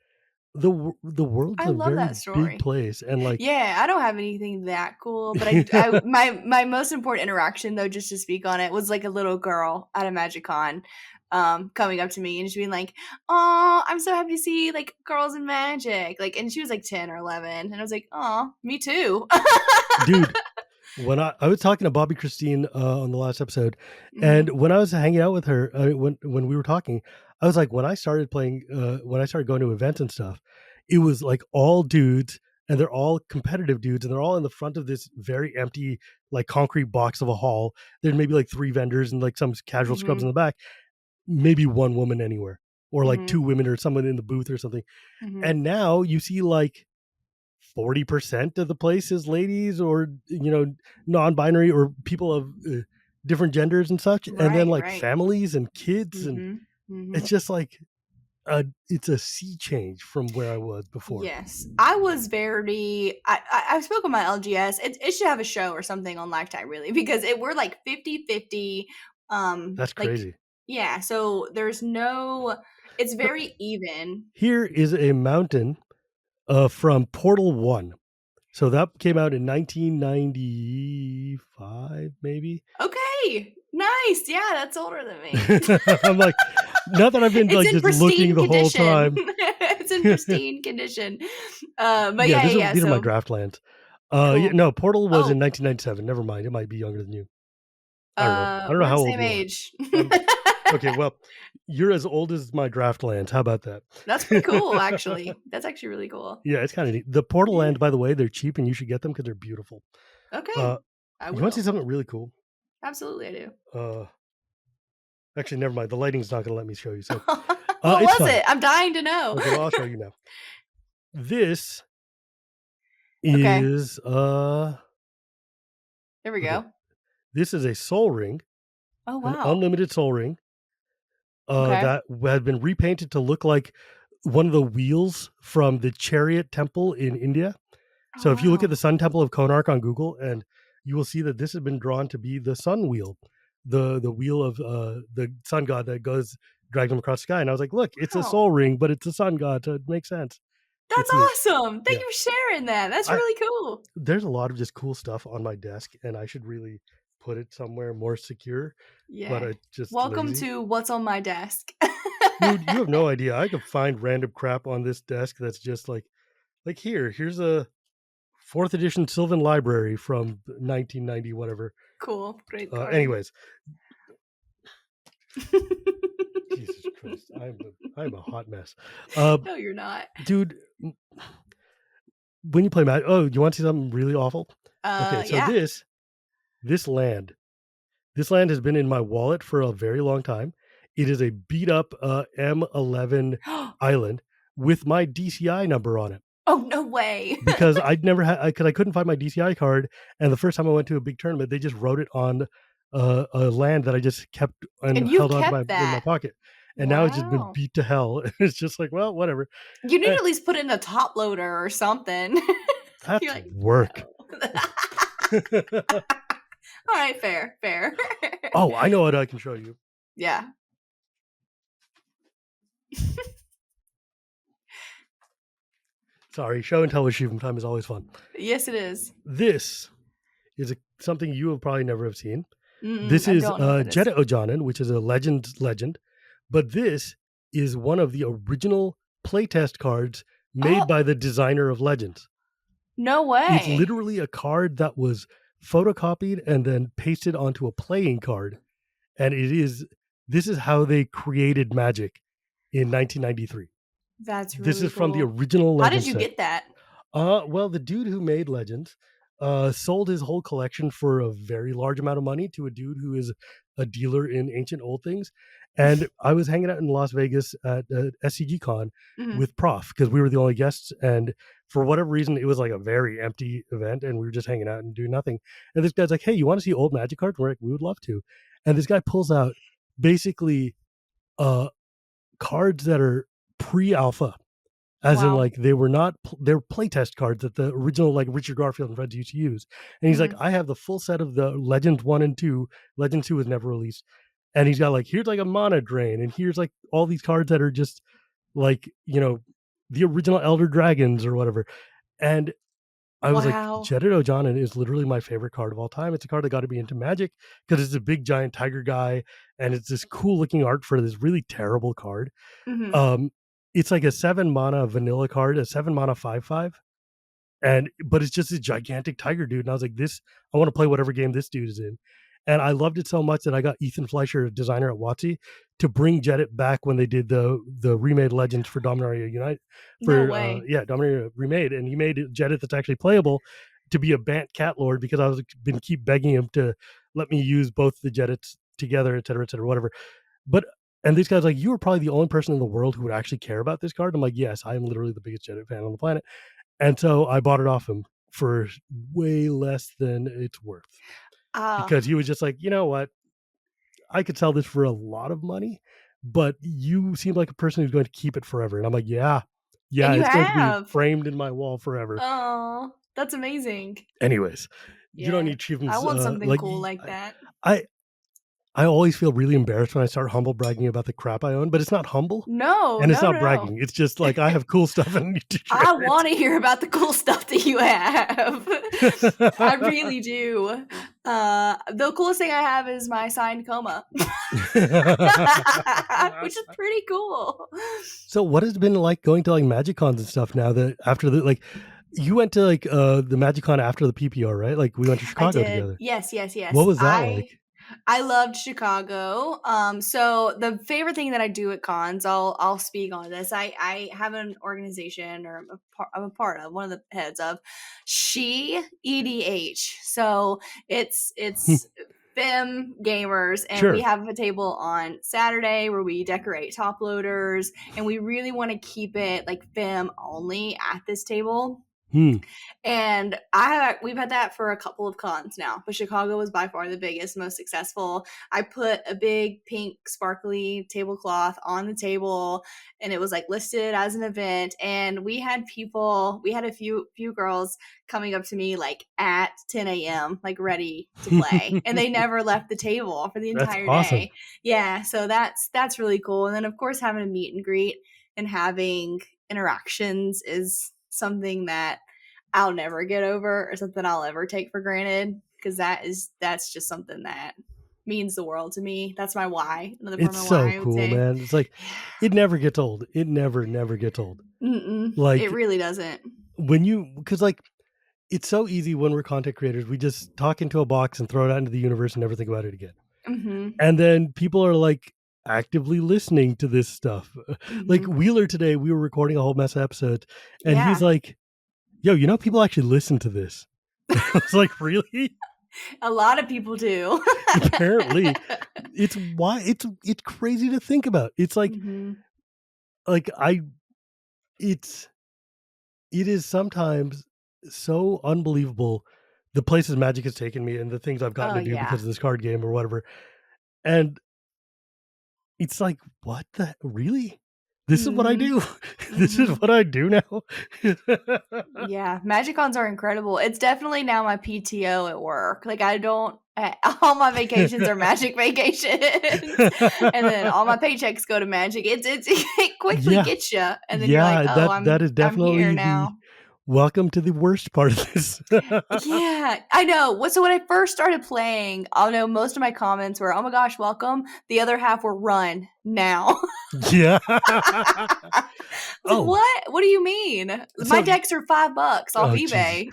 The world's a very big place, and like I don't have anything that cool, but I my most important interaction though, just to speak on it, was like a little girl at a MagicCon coming up to me and just being like, "Oh, I'm so happy to see like girls in Magic," like, and she was like 10 or 11, and I was like, "Oh, me too." Dude, when I was talking to Bobby Christine on the last episode, and when I was hanging out with her, when we were talking, I was like, when I started playing, when I started going to events and stuff, it was like all dudes, and they're all competitive dudes, and they're all in the front of this very empty, like concrete box of a hall. There's maybe like 3 vendors and like some casual scrubs in the back. maybe one woman anywhere, or like Mm-hmm. 2 women or someone in the booth or something. Mm-hmm. And now you see like 40% of the place is ladies, or non-binary, or people of different genders and such, and then like Right. families and kids, and Mm-hmm. Mm-hmm. it's just like it's a sea change from where I was before. Yes, I was very. I spoke on my LGS. It should have a show or something on Lifetime, really, because we're like 50-50. That's Like, crazy. yeah. So there's no. It's very even. Here is a mountain from Portal 1. So that came out in 1995, maybe. Okay, nice. Yeah, that's older than me. I'm like, not that I've been It's like in just looking pristine the whole condition. time. It's in pristine condition. But Yeah, yeah. these are my So draft lands. cool. No, Portal was in Oh, 1997. Never mind, it might be younger than you. I don't know. I don't know we're the how old same you are. age. Okay, well, you're as old as my draft lands. How about that? That's pretty cool, actually. That's actually really cool. Yeah, it's kind of neat. The Portal Yeah. lands, by the way, they're cheap and you should get them because they're beautiful. Okay. I You want to see will. something really cool? Absolutely, I do. Actually, never mind. The lighting's not going to let me show you. So, What it's was fine. it? I'm dying to know. Okay, well, I'll show you now. This Okay. is There we okay. go. This is a soul ring, Oh, an wow. unlimited soul ring, Okay. that had been repainted to look like one of the wheels from the Chariot Temple in India. Oh, So if you look at wow. the Sun Temple of Konark on Google, and you will see that this has been drawn to be the sun wheel, the wheel of the sun god that goes drags them across the sky. And I was like, look, it's a Wow. soul ring, but it's a sun god, so it makes sense. That's It's neat. awesome. Thank Yeah, you for sharing that. That's I really cool. there's a lot of just cool stuff on my desk, and I should really put it somewhere more secure, but Yeah. I just Welcome lazy. to What's on My Desk. Dude, you have no idea. I could find random crap on this desk that's just like here's a 4th edition Sylvan Library from 1990 whatever. Cool. Great card. Anyways, Jesus Christ, I'm a hot mess. No, you're not. Dude, when you play Magic, you want to see something really awful? Okay, so Yeah. this land has been in my wallet for a very long time. It is a beat up M11 island with my DCI number on it. Oh, no way. Because I'd never had, because I couldn't find my DCI card, and the first time I went to a big tournament, they just wrote it on a land that I just kept and you've held on kept in my that. pocket, and now it's just been Wow. beat to hell. It's just like, well, whatever. You need to at least put it in a top loader or something. That's You're like, work. no. All right, fair. Oh, I know what I can show you. Yeah. Sorry, show and tell with Shivam time is always fun. Yes, it is. This is something you will probably never have seen. This I is don't know what it is. Jeddah Ojanen, which is a legend, but this is one of the original playtest cards made by the designer of Legends. No way. It's literally a card that was photocopied and then pasted onto a playing card. And this is how they created Magic in 1993. That's really This is cool. from the original Legends. How did you get that? Well, the dude who made Legends sold his whole collection for a very large amount of money to a dude who is a dealer in ancient old things. And I was hanging out in Las Vegas at SCG Con with Prof, because we were the only guests. And for whatever reason, it was like a very empty event, and we were just hanging out and doing nothing. And this guy's like, hey, you want to see old Magic cards? We're like, we would love to. And this guy pulls out basically cards that are pre-alpha. As in, like, they were playtest cards that the original, like, Richard Garfield and friends used to use. And he's like, I have the full set of the Legends 1 and 2. Legends 2 was never released. And he's got, like, here's, like, a Mana Drain. And here's, like, all these cards that are just, like, the original Elder Dragons or whatever. And I was like, Jeddah Ojanen is literally my favorite card of all time. It's a card that got to be into Magic because it's a big, giant tiger guy. And it's this cool-looking art for this really terrible card. It's like a 7 mana vanilla card, a 7 mana 5/5, but it's just a gigantic tiger dude. And I was like, I want to play whatever game this dude is in. And I loved it so much that I got Ethan Fleischer, designer at WotC, to bring Jeddah back when they did the remade Legends for Dominaria Unite. Dominaria Remade, and he made Jeddah that's actually playable to be a Bant Cat Lord, because I was been keep begging him to let me use both the Jeddits together, et cetera, whatever. But And this guy's like, you are probably the only person in the world who would actually care about this card. I'm like, yes, I am literally the biggest Jedi fan on the planet. And so I bought it off him for way less than it's worth. Because he was just like, you know what? I could sell this for a lot of money, but you seem like a person who's going to keep it forever. And I'm like, yeah, it's going to be framed in my wall forever. Oh, that's amazing. Anyways, you don't need Shivam's. I want something cool like that. I always feel really embarrassed when I start humble bragging about the crap I own, but it's not humble. No, and it's not bragging. It's just like I have cool stuff and I need to share I want to hear about the cool stuff that you have. I really do. The coolest thing I have is my signed coma, which is pretty cool. So what has it been like going to like Magic Cons and stuff now that after the like you went to like the Magic Con after the PPR, right? Like we went to Chicago together. Yes. What was that like? I loved Chicago. So the favorite thing that I do at cons, I'll speak on this. I have an organization, or I'm a part of, one of the heads of She EDH. So it's FEM gamers, and we have a table on Saturday where we decorate top loaders, and we really want to keep it like FEM only at this table. And we've had that for a couple of cons now, but Chicago was by far the biggest, most successful. I put a big pink sparkly tablecloth on the table, and it was like listed as an event. And we had a few girls coming up to me like at 10 a.m. like ready to play, and they never left the table for the entire day. Yeah, so that's really cool. And then of course having a meet and greet and having interactions is something that I'll never get over, or something I'll ever take for granted, because that's just something that means the world to me. That's my why. It's so cool, man. It's like it never gets old. It never gets old. Like it really doesn't. Because like it's so easy when we're content creators. We just talk into a box and throw it out into the universe and never think about it again. And then people are like actively listening to this stuff. Like Wheeler today, we were recording a whole mess of episodes, and he's like, yo, people actually listen to this. I was like, really? A lot of people do. Apparently. It's crazy to think about. It's like, it is sometimes so unbelievable the places Magic has taken me and the things I've gotten to do because of this card game or whatever. And it's like, what the, really? This is what I do. This is what I do now. Yeah, Magic Cons are incredible. It's definitely now my PTO at work. Like all my vacations are Magic vacations, and then all my paychecks go to Magic. It quickly gets you, and then you're like, oh, that is definitely I'm here now. Welcome to the worst part of this. Yeah, I know. So when I first started playing, I'll know most of my comments were, oh my gosh, welcome. The other half were run now. Yeah. What? What do you mean? My decks are $5 off eBay.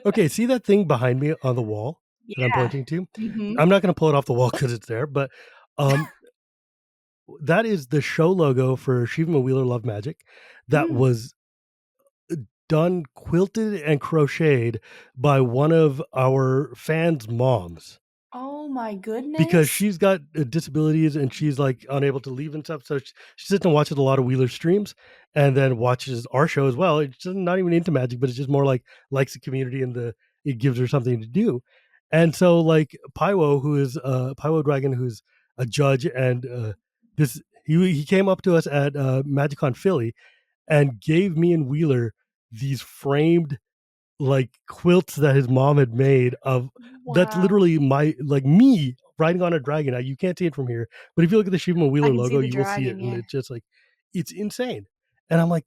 Okay, see that thing behind me on the wall that I'm pointing to? I'm not going to pull it off the wall because it's there, but that is the show logo for Shivam and Wheeler Love Magic that was done, quilted and crocheted by one of our fans' moms. Oh my goodness. Because she's got disabilities and she's like unable to leave and stuff. So she sits and watches a lot of Wheeler streams and then watches our show as well. It's not even into Magic, but it's just more like likes the community and it gives her something to do. And so like Pywo, who is Pywo Dragon, who's a judge, and he came up to us at MagicCon Philly and gave me and Wheeler these framed like quilts that his mom had made of that's literally me riding on a dragon. Now you can't see it from here, but if you look at the Shivam and Wheeler logo, you will see it, and it's just like it's insane. And I'm like,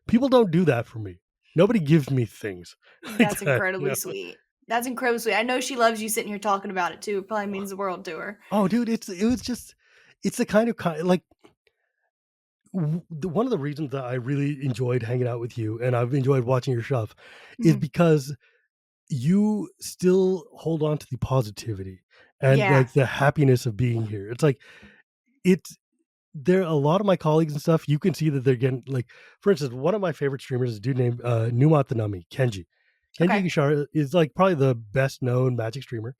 people don't do that for me. Nobody gives me things. That's incredibly sweet. That's incredibly sweet. I know she loves you sitting here talking about it too. It probably means the world to her. Oh, dude, it's the kind of like one of the reasons that I really enjoyed hanging out with you and I've enjoyed watching your stuff is because you still hold on to the positivity and like the happiness of being here. It's like there are a lot of my colleagues and stuff. You can see that they're getting like, for instance, one of my favorite streamers is a dude named Numat the Nummy, Kenji. Kenji Gishara is like probably the best known Magic streamer.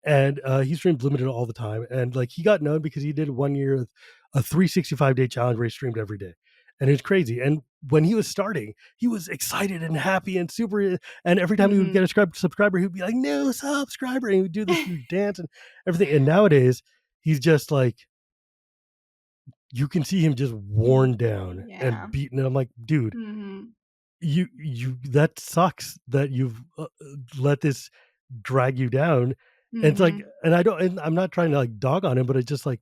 and he streamed limited all the time. And like he got known because he did 1 year a 365-day challenge where he streamed every day, and it was crazy. And when he was starting, he was excited and happy and super. And every time he would get a subscriber, he'd be like, "New subscriber," and he would do this huge dance and everything. And nowadays, he's just like, you can see him just worn down and beaten. And I'm like, dude, you that sucks that you've let this drag you down. And it's like, and I'm not trying to like dog on him, but it's just like,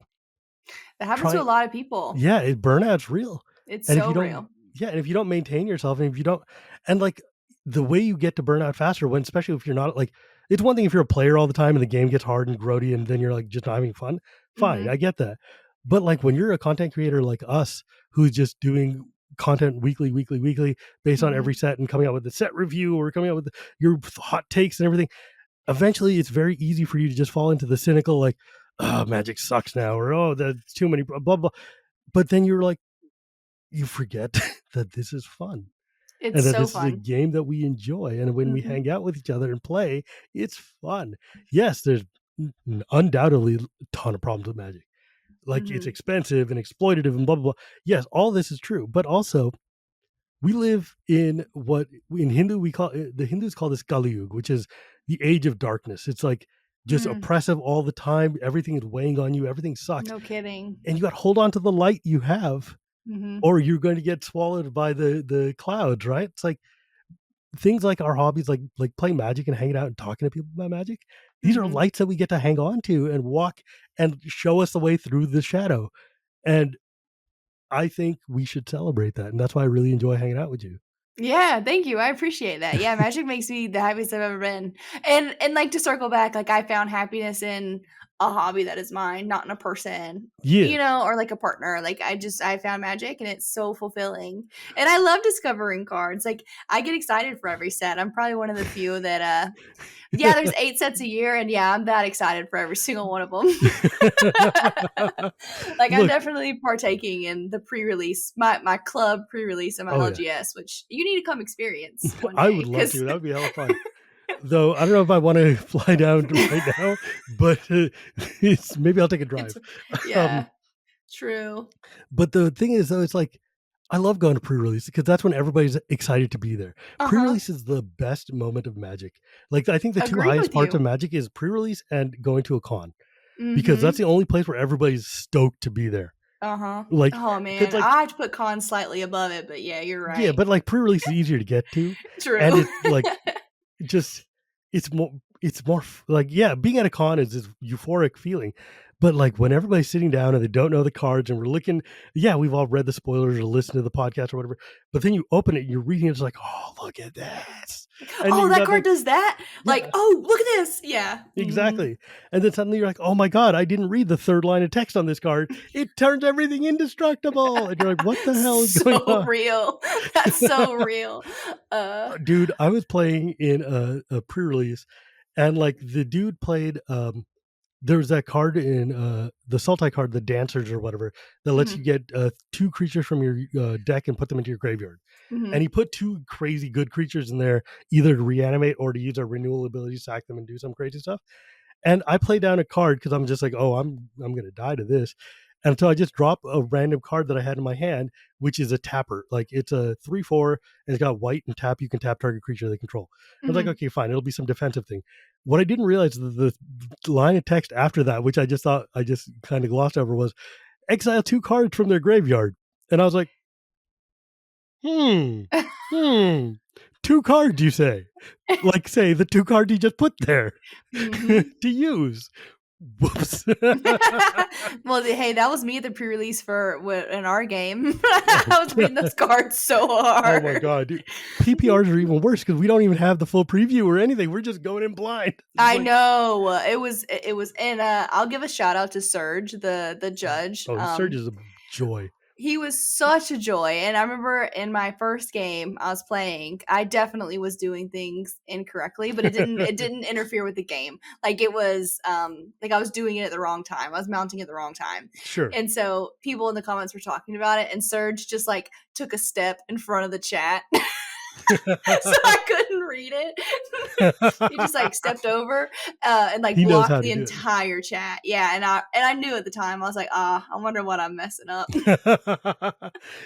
that happens to a lot of people. Yeah, burnout's real. It's and so if you don't, real. Yeah, and if you don't maintain yourself, and if you don't, and like the way you get to burnout faster, when especially if you're not like, it's one thing if you're a player all the time and the game gets hard and grody, and then you're like just not having fun. Fine, I get that. But like when you're a content creator like us, who's just doing content weekly based on every set and coming out with the set review or coming out with your hot takes and everything, eventually it's very easy for you to just fall into the cynical like, oh, Magic sucks now, or oh, that's too many blah blah. But then you're like, you forget that this is fun. It's and that so this fun. is a game that we enjoy, and when we hang out with each other and play, it's fun. Yes, there's undoubtedly a ton of problems with Magic. Like it's expensive and exploitative and blah blah blah. Yes, all this is true, but also we live in what in Hindu the Hindus call this Kali Yuga, which is the age of darkness. It's like just oppressive all the time. Everything is weighing on you. Everything sucks. No kidding. And you got to hold on to the light you have, or you're going to get swallowed by the clouds, right? It's like things like our hobbies, like playing Magic and hanging out and talking to people about Magic. These are lights that we get to hang on to and walk and show us the way through the shadow. And I think we should celebrate that. And that's why I really enjoy hanging out with you. Yeah, thank you. I appreciate that. Yeah, Magic makes me the happiest I've ever been. And like to circle back, like I found happiness in a hobby that is mine, not in a person. Yeah. You know, or like a partner. Like I found Magic and it's so fulfilling. And I love discovering cards. Like I get excited for every set. I'm probably one of the few that yeah, there's 8 sets a year, and yeah, I'm that excited for every single one of them. Like I'm definitely partaking in the pre-release, my club pre-release of my LGS, which you need to come experience one day. I would love to. That would be hella fun. Though I don't know if I want to fly down right now, but maybe I'll take a drive. Yeah, true. But the thing is, though, it's like I love going to pre-release because that's when everybody's excited to be there. Pre-release is the best moment of Magic. Like I think the two highest parts of Magic is pre-release and going to a con, because that's the only place where everybody's stoked to be there. Like, oh man, like, I have to put con slightly above it, but yeah, you're right. Yeah, but like pre-release is easier to get to. True. And it's like it's more like, yeah, being at a con is this euphoric feeling. But like when everybody's sitting down and they don't know the cards and we're looking, yeah, we've all read the spoilers or listened to the podcast or whatever. But then you open it and you're reading it, it's like, oh, look at this. And that card does that? Like, oh, look at this. Yeah. Exactly. And then suddenly you're like, oh my God, I didn't read the third line of text on this card. It turns everything indestructible. And you're like, what the hell is going on? So real. That's so real. Dude, I was playing in a pre-release, and like the dude played there was that card in the Sultai card, the Dancers or whatever, that lets you get 2 creatures from your deck and put them into your graveyard. And he put 2 crazy good creatures in there, either to reanimate or to use our renewal ability, sack them and do some crazy stuff. And I played down a card because I'm just like, oh, I'm going to die to this. And so I just drop a random card that I had in my hand, which is a tapper. Like it's a 3/4 and it's got white and tap. You can tap target creature they control. I was like, okay, fine. It'll be some defensive thing. What I didn't realize, the line of text after that, which I just thought I just kind of glossed over, was exile 2 cards from their graveyard. And I was like, 2 cards, you say? Like, say the 2 cards you just put there to use. Whoops. Well, hey, that was me at the pre-release in our game. I was reading those cards so hard. Oh my God, dude. PPRs are even worse because we don't even have the full preview or anything. We're just going in blind. I know. It was, and I'll give a shout out to Serge, the judge. Oh, Serge is a joy. He was such a joy. And I remember in my first game I was playing, I definitely was doing things incorrectly, but it didn't interfere with the game. Like it was like I was doing it at the wrong time. I was mounting at the wrong time. Sure. And so people in the comments were talking about it, and Serge just like took a step in front of the chat. So I couldn't read read it. He just like stepped over and like He knows blocked how the to do entire chat. Yeah, and I knew at the time. I was like, I wonder what I'm messing up. it.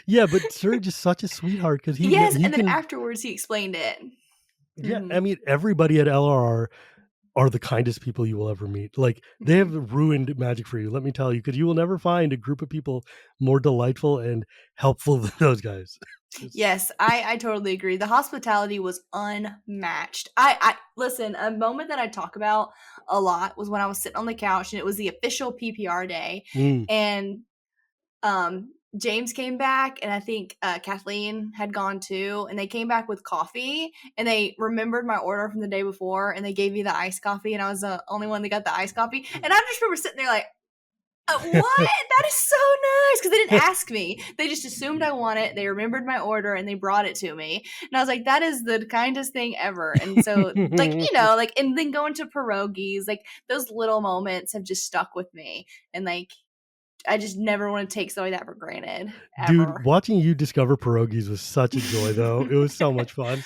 Yeah, but Serge is such a sweetheart because Yes, he and then can. afterwards he explained it. Yeah, I Mhm. mean, everybody at LRR are the kindest people you will ever meet. Like, they Mhm. have ruined Magic for you, let me tell you, because you will never find a group of people more delightful and helpful than those guys. Yes, I totally agree. The hospitality was unmatched. I listen, a moment that I talk about a lot was when I was sitting on the couch and it was the official PPR day, Mm. and James came back, and I think Kathleen had gone too, and they came back with coffee, and they remembered my order from the day before, and they gave me the iced coffee, and I was the only one that got the iced coffee, and I just remember sitting there like, what? That is so nice, because they didn't ask me. They just assumed I want it. They remembered my order and they brought it to me. And I was like, that is the kindest thing ever. And so, like, like, and then going to pierogies, like, those little moments have just stuck with me. And, like, I just never want to take something like that for granted, Dude, ever. watching you discover pierogies was such a joy, though. It was so much fun.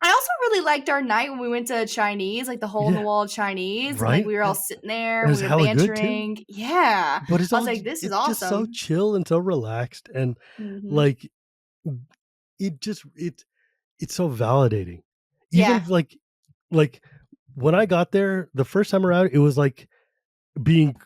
I also really liked our night when we went to Chinese, like the hole in the Yeah, wall Chinese, and like right? we were all And sitting there it and was we were hella good too. bantering. Yeah. But I was like, this is it's just so awesome. chill and so relaxed, and Hmm. like it just it's so validating. Even Yeah. like when I got there the first time around, it was like being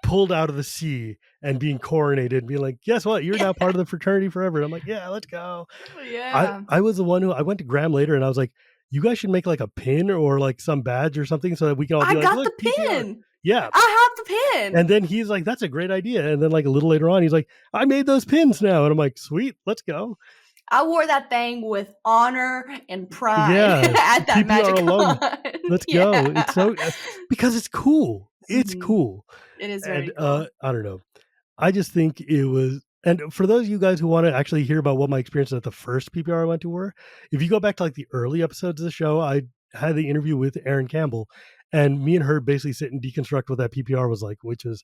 pulled out of the sea and being coronated and being like, guess what? You're now part of the fraternity forever. And I'm like, yeah, let's go. Yeah. I was the one who I went to Graham later and I was like, you guys should make like a pin or like some badge or something so that we can all be I like, got look, the PPR. pin. Yeah. I have the pin. And then he's like, that's a great idea. And then like a little later on, he's like, I made those pins now. And I'm like, sweet, let's go. I wore that thing with honor and pride Yeah. at that PPR Magic alum. Con. Let's go. It's Yeah. so because it's cool. It's Mhm. cool. It is And very cool. I don't know. I just think it was, and for those of you guys who want to actually hear about what my experiences at the first PPR I went to were, if you go back to like the early episodes of the show, I had the interview with Erin Campbell, and me and her basically sit and deconstruct what that PPR was like, which was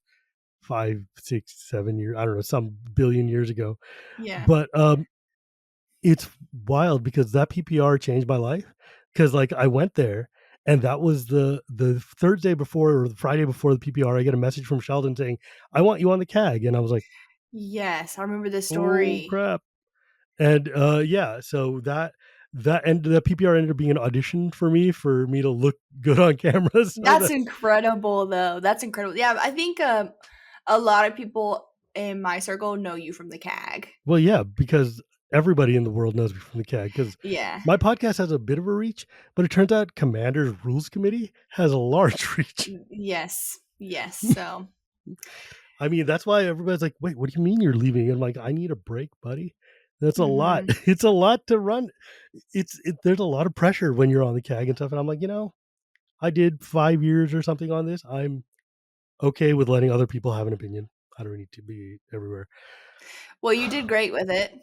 5, 6, 7 years, I don't know, some billion years ago. Yeah. But it's wild because that PPR changed my life. Because like I went there, and that was the Thursday before or the Friday before the PPR. I get a message from Sheldon saying, "I want you on the CAG," and I was like, Yes, I remember this "Oh story. crap!" And yeah, so and the PPR ended up being an audition for me to look good on camera. So That's that incredible, though. That's incredible. Yeah, I think a lot of people in my circle know you from the CAG. well, yeah, because everybody in the world knows me from the CAG because Yeah. my podcast has a bit of a reach, but it turns out Commander's Rules Committee has a large reach. Yes. Yes. So. I mean, that's why everybody's like, "Wait, what do you mean you're leaving?" And I'm like, "I need a break, buddy." That's a lot. Mhm. It's a lot to run. There's a lot of pressure when you're on the CAG and stuff. And I'm like, I did 5 years or something on this. I'm okay with letting other people have an opinion. I don't need to be everywhere. Well, you did great with it.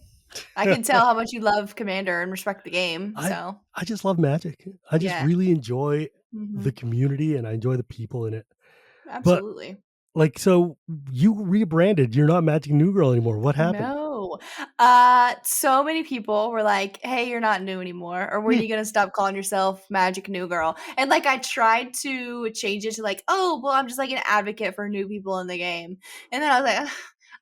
I can tell how much you love Commander and respect the game. I So, I just love Magic. I just yeah. really enjoy the Mhm. community and I enjoy the people in it. But Absolutely. like, so you rebranded. You're not Magic New Girl anymore. What happened? No. So many people were like, "Hey, you're not new anymore," or "When are Hmm. you gonna stop calling yourself Magic New Girl?" And like, I tried to change it to like, "Oh, well, I'm just like an advocate for new people in the game," and then I was like, "Ugh,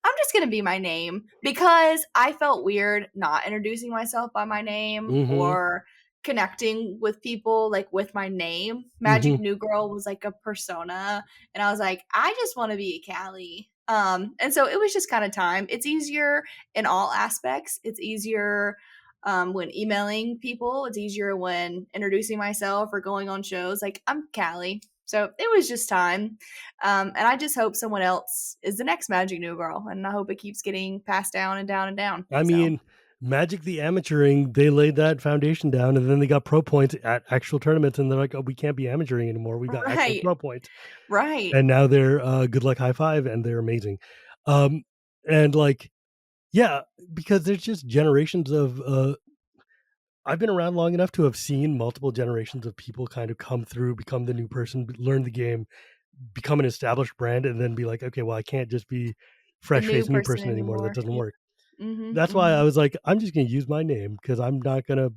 I'm just gonna be my name," because I felt weird not introducing myself by my name Mm-hmm. or connecting with people like with my name. Magic Mm-hmm. New Girl was like a persona, and I was like, I just want to be a Callie. And so it was just kind of time. It's easier in all aspects. It's easier when emailing people. It's easier when introducing myself or going on shows. Like, I'm Callie. So it was just time. And I just hope someone else is the next Magic New Girl. And I hope it keeps getting passed down and down and down. I So, mean, Magic the Amateuring, they laid that foundation down and then they got pro points at actual tournaments and they're like, oh, we can't be amateuring anymore. We've got actual right. pro points. Right. And now they're good luck high five and they're amazing. Um, and like, yeah, because there's just generations of I've been around long enough to have seen multiple generations of people kind of come through, become the new person, learn the game, become an established brand, and then be like, okay, well, I can't just be The fresh new faced new person person anymore. That anymore. doesn't Yeah. work. Mm-hmm. That's why Mm-hmm. I was like, I'm just going to use my name because I'm not going to.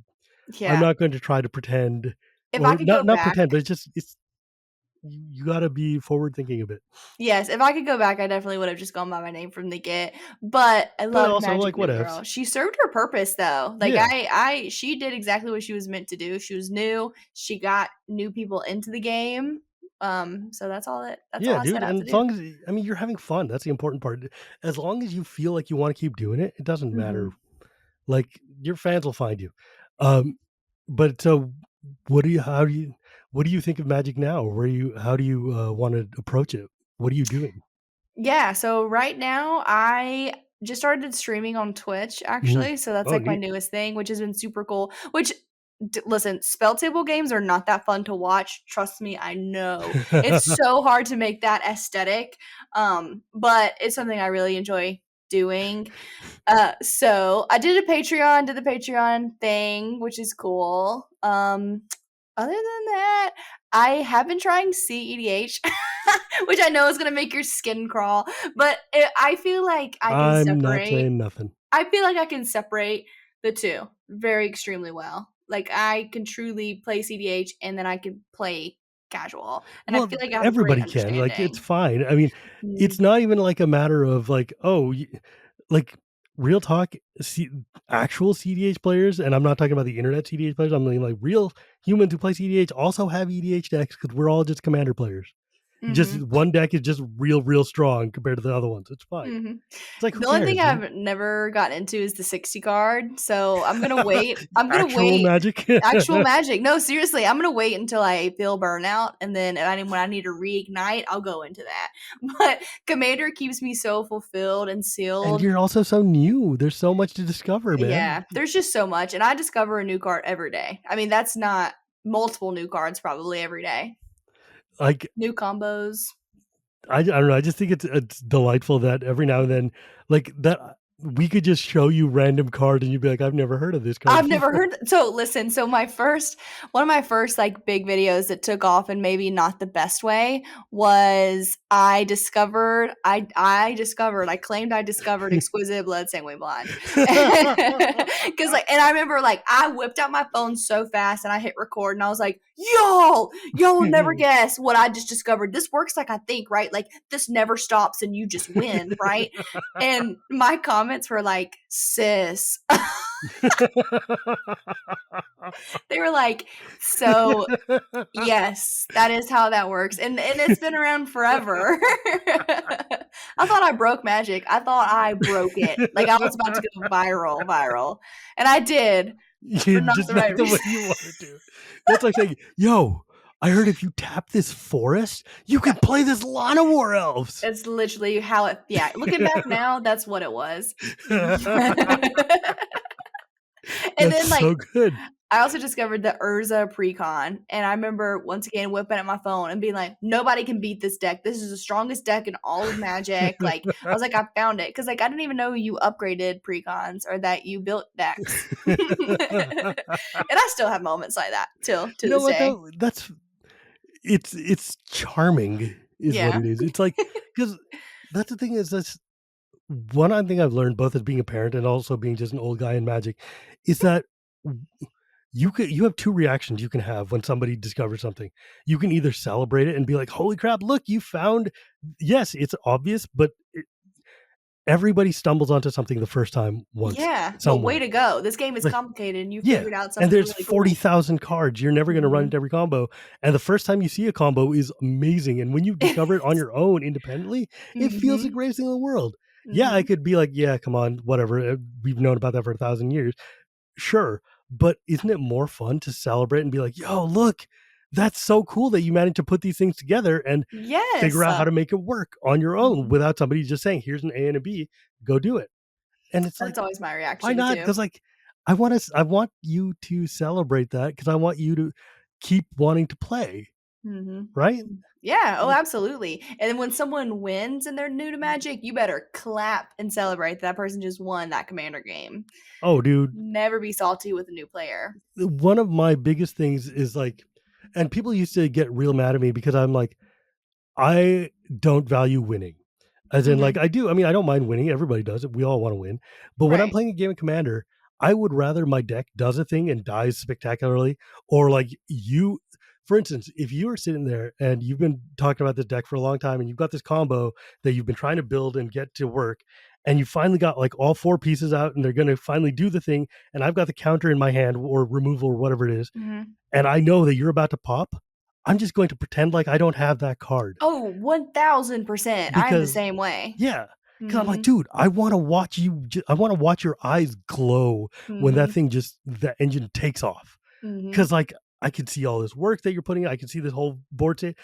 I'm Yeah. not going to try to pretend, If I or could go not back, pretend, but it's you got to be forward thinking a bit. yes, if I could go back, I definitely would have just gone by my name from the get. But I But loved also, Magic like, what New ifs? Girl. She served her purpose though. Like Yeah, she did exactly what she was meant to do. She was new. She got new people into the game. So that's all yeah, I dude. set out And to as do. long as, I mean, you're having fun. That's the important part. As long as you feel like you want to keep doing it, it doesn't matter. Mhm. Like, your fans will find you. Um, but so, what do you think of Magic now? How do you want to approach it? What are you doing? Yeah, so right now I just started streaming on Twitch Mhm. actually, so that's Oh, like my neat. newest thing, which has been super cool. Which listen, spell table games are not that fun to watch. Trust me, I know. It's so hard to make that aesthetic. But it's something I really enjoy doing. So I did the Patreon thing, which is cool. Other than that, I have been trying CEDH, which I know is gonna make your skin crawl, but I feel like I can I'm not separate. saying nothing. I feel like I can separate the two very extremely well. Like I can truly play CDH and then I can play casual, and I Well, feel like I have a great everybody can. Like, it's understanding. fine. I mean, it's Mhm. not even like a matter of like, oh, like, real talk. Actual CDH players, and I'm not talking about the internet CDH players. I'm mean like real humans who play CDH also have EDH decks because we're all just commander players. Just Mhm. one deck is just real strong compared to the other ones. It's fine. Mhm. It's like, who The only thing cares, dude? I've never gotten into is the 60 card, so I'm gonna wait. I'm gonna Actual wait. Magic. Actual Magic. No, seriously, I'm gonna wait until I feel burnout, and then when I need to reignite, I'll go into that. But Commander keeps me so fulfilled and And sealed. you're also so new. There's so much to discover, man. Yeah, there's just so much, and I discover a new card every day. I mean, that's not multiple new cards probably every day. Like, New combos. I don't know. I just think it's delightful that every now and then, like, that we could just show you random cards and you'd be like, I've never heard of this card I've never before. heard. So listen, so one of my first like big videos that took off and maybe not the best way was I claimed I discovered exquisite blood sanguine blonde. Cause like, and I remember like I whipped out my phone so fast and I hit record and I was like, y'all will never guess what I just discovered. This works like I think, right? Like this never stops and you just win, right? And my comments were like, sis. They were like, "So, yes, that is how that works." And it's been around forever. I thought I broke magic. I thought I broke it. Like I was about to go viral. And I did, but not Just the not right the way reason. you wanted to. That's like saying, yo, I heard if you tap this forest, you can play this Lana War Elves. It's literally how it yeah, looking back now, that's what it was. And That's then like so good. I also discovered the Urza Precon, and I remember once again whipping at my phone and being like, "Nobody can beat this deck. This is the strongest deck in all of Magic." Like, I was like, "I found it," because like I didn't even know you upgraded precons or that you built decks, and I still have moments like that till to You know this what day. though? It's charming is what Yeah. it is. It's like, because that's the thing is that's one thing I've learned both as being a parent and also being just an old guy in Magic is that you have two reactions you can have when somebody discovers something. You can either celebrate it and be like, "Holy crap, look, you found." Yes, it's obvious, but everybody stumbles onto something the first time once Yeah, but way somewhere. to go. This game is Like, complicated, and you yeah, figured out and something there's really cool. 40,000 cards. You're never gonna run Mhm. into every combo, and the first time you see a combo is amazing, and when you discover it on your own independently, it feels the Mhm. greatest thing in the world. Yeah, I Mhm. could be like, "Yeah, come on, whatever, we've known about that for 1,000 years." Sure, but isn't it more fun to celebrate and be like, "Yo, look, that's so cool that you managed to put these things together and figure Yes. out how to make it work on your own Mhm. without somebody just saying, 'Here's an A and a B, go do it.'" And it's That's like, always my why reaction not? too. Because like, I want you to celebrate that because I want you to keep wanting to play, Mhm. right? Yeah, oh, Like, absolutely. And then when someone wins and they're new to Magic, you better clap and celebrate that person just won that commander game. oh, dude, Never be salty with a new player. one of my biggest things is like, and people used to get real mad at me because I'm like, I don't value winning. As in, like, Mhm. I do. I mean, I don't mind winning. Everybody does it. We all want to win. But when I'm Right. playing a game of Commander, I would rather my deck does a thing and dies spectacularly, or like you, for instance, if you are sitting there and you've been talking about this deck for a long time and you've got this combo that you've been trying to build and get to work, and you finally got like all 4 pieces out and they're going to finally do the thing, and I've got the counter in my hand or removal or whatever it is, and I know that you're about to pop, I'm just going to pretend like I don't have that card. Oh, 1000%. I'm the same way. Yeah. Because I'm like, dude, I want to watch you. I want to watch your eyes glow when that thing that engine takes off. Because like I can see all this work that you're putting. I can see this whole board state.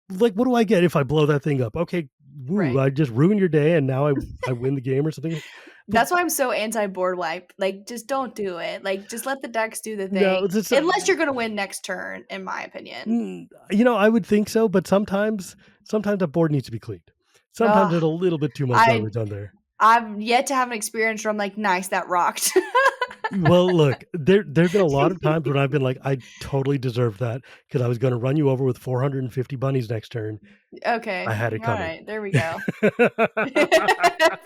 Like, what do I get if I blow that thing up? Okay, woo, I just ruined your day, and now I win the game or something. That's why I'm so anti-board wipe. Like, just don't do it. Like, just let the decks do the thing. No, unless you're going to win next turn, in my opinion. You know, I would think so, but sometimes a board needs to be cleaned. Sometimes there's a little bit too much garbage on there. I've yet to have an experience where I'm like, nice, that rocked. Well, look, there've been a lot of times when I've been like, I totally deserved that because I was going to run you over with 450 bunnies next turn. Okay. I had it coming. All right, there we go.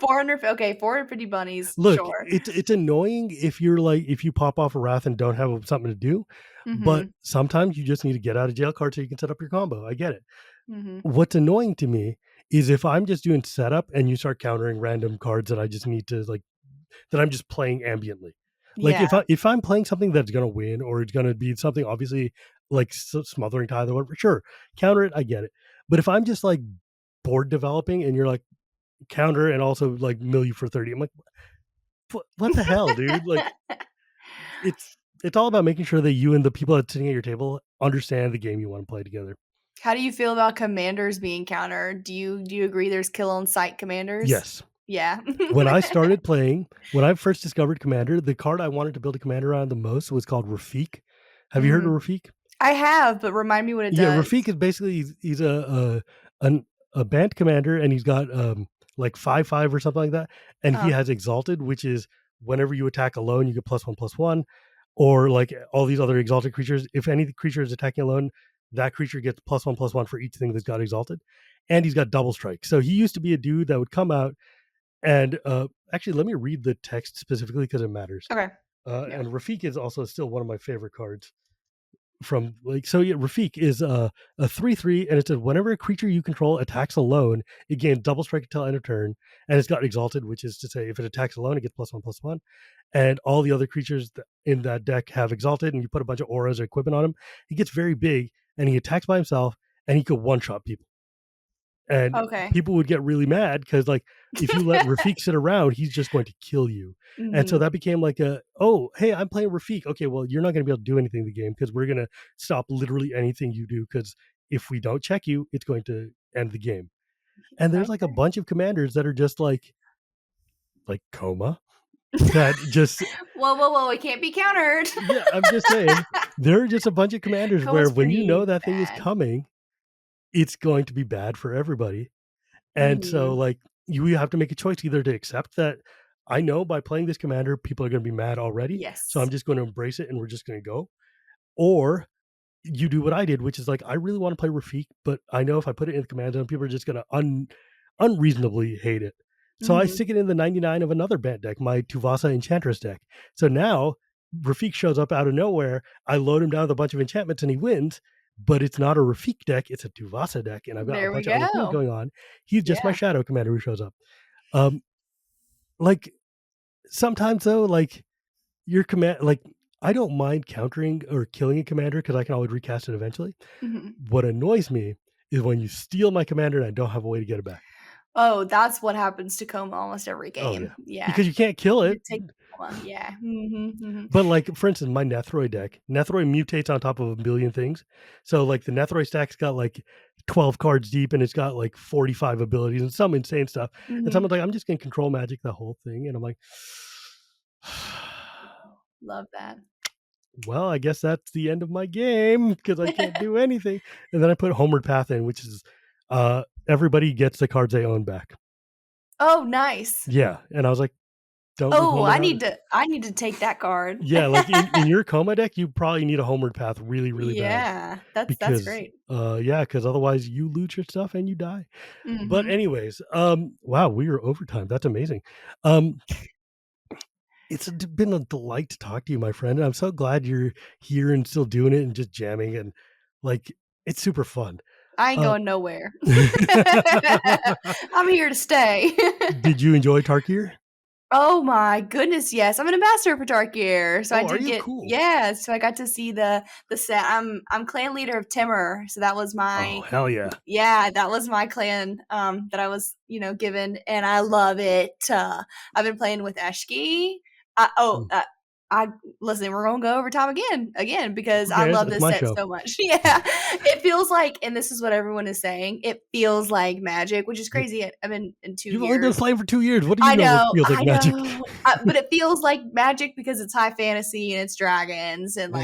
450 bunnies. Look, sure. It's annoying if you pop off a wrath and don't have something to do, but sometimes you just need to get out of jail card so you can set up your combo. I get it. What's annoying to me is if I'm just doing setup and you start countering random cards that I just need to that I'm just playing ambiently. Like if I'm playing something that's gonna win or it's gonna be something obviously like smothering tithe or whatever, sure, counter it, I get it. But if I'm just like board developing and you're like counter and also like mill you for 30, I'm like, what the hell, dude? Like it's all about making sure that you and the people that's sitting at your table understand the game you want to play together. How do you feel about commanders being countered? Do you agree there's kill on sight commanders? Yes. Yeah. When I started playing, when I first discovered Commander, the card I wanted to build a commander on the most was called Rafiq. Have you heard of Rafiq? I have, but remind me what it does. Yeah, Rafiq is basically he's a band commander, and he's got like 5/5 or something like that, and he has Exalted, which is whenever you attack alone, you get +1/+1, or like all these other exalted creatures. If any creature is attacking alone, that creature gets +1/+1 for each thing that's got exalted, and he's got double strike. So he used to be a dude that would come out. And actually, let me read the text specifically because it matters. Okay. And Rafiq is also still one of my favorite cards. From like so, yeah, Rafiq is a 3/3, and it says whenever a creature you control attacks alone, it gains double strike until end of turn, and it's got Exalted, which is to say if it attacks alone, it gets +1/+1, and all the other creatures in that deck have Exalted, and you put a bunch of auras or equipment on him, he gets very big, and he attacks by himself, and he could one-shot people. And people would get really mad because, like, if you let Rafiq sit around, he's just going to kill you. And so that became like oh, hey, I'm playing Rafiq. Okay, well, you're not going to be able to do anything in the game because we're going to stop literally anything you do because if we don't check you, it's going to end the game. And there's like a bunch of commanders that are just like Coma. That just whoa, it can't be countered. Yeah, I'm just saying. There are just a bunch of commanders where when you know that thing is coming, it's going to be bad for everybody. And so like you have to make a choice either to accept that I know by playing this commander, people are going to be mad already. Yes. So I'm just going to embrace it and we're just going to go. Or you do what I did, which is like, I really want to play Rafiq, but I know if I put it in the command zone, people are just going to unreasonably hate it. So I stick it in the 99 of another band deck, my Tuvasa Enchantress deck. So now Rafiq shows up out of nowhere. I load him down with a bunch of enchantments and he wins. But it's not a Rafiq deck, it's a Tuvasa deck, and I've got a bunch of other things going on. He's just my shadow commander who shows up. Like sometimes though, like your command, like I don't mind countering or killing a commander because I can always recast it eventually. What annoys me is when you steal my commander and I don't have a way to get it back. Oh, that's what happens to Coma almost every game. Oh, yeah. Because you can't kill it. Yeah. But like, for instance, my Nethroi deck, Nethroi mutates on top of a billion things. So like the Nethroi stack's got like 12 cards deep and it's got like 45 abilities and some insane stuff. And someone's like, I'm just going to control magic the whole thing. And I'm like, love that. Well, I guess that's the end of my game because I can't do anything. And then I put Homeward Path in, which is everybody gets the cards they own back. Oh, nice. Yeah. And I was like, I need to take that card. Yeah, like in your Coma deck, you probably need a Homeward Path really, really bad. Yeah, that's great. Yeah, because otherwise you loot your stuff and you die. But anyways, wow, we are overtime. That's amazing. It's been a delight to talk to you, my friend. I'm so glad you're here and still doing it and just jamming, and like it's super fun. I ain't going nowhere. I'm here to stay. Did you enjoy Tarkir? Oh my goodness, yes. I'm an ambassador for Tarkir. So I Are did you? get Cool. so I got to see the set. I'm clan leader of Timur, so that was my hell yeah. That was my clan that I was, given, and I love it. I've been playing with Eshki. I listen, we're gonna go over time again because I love It's this my set show. so much. Yeah. It feels like, and this is what everyone is saying, it feels like Magic, which is crazy. I've been in 2 years. You've only been playing for 2 years. What do you know? What feels like Magic? But it feels like Magic because it's high fantasy and it's dragons and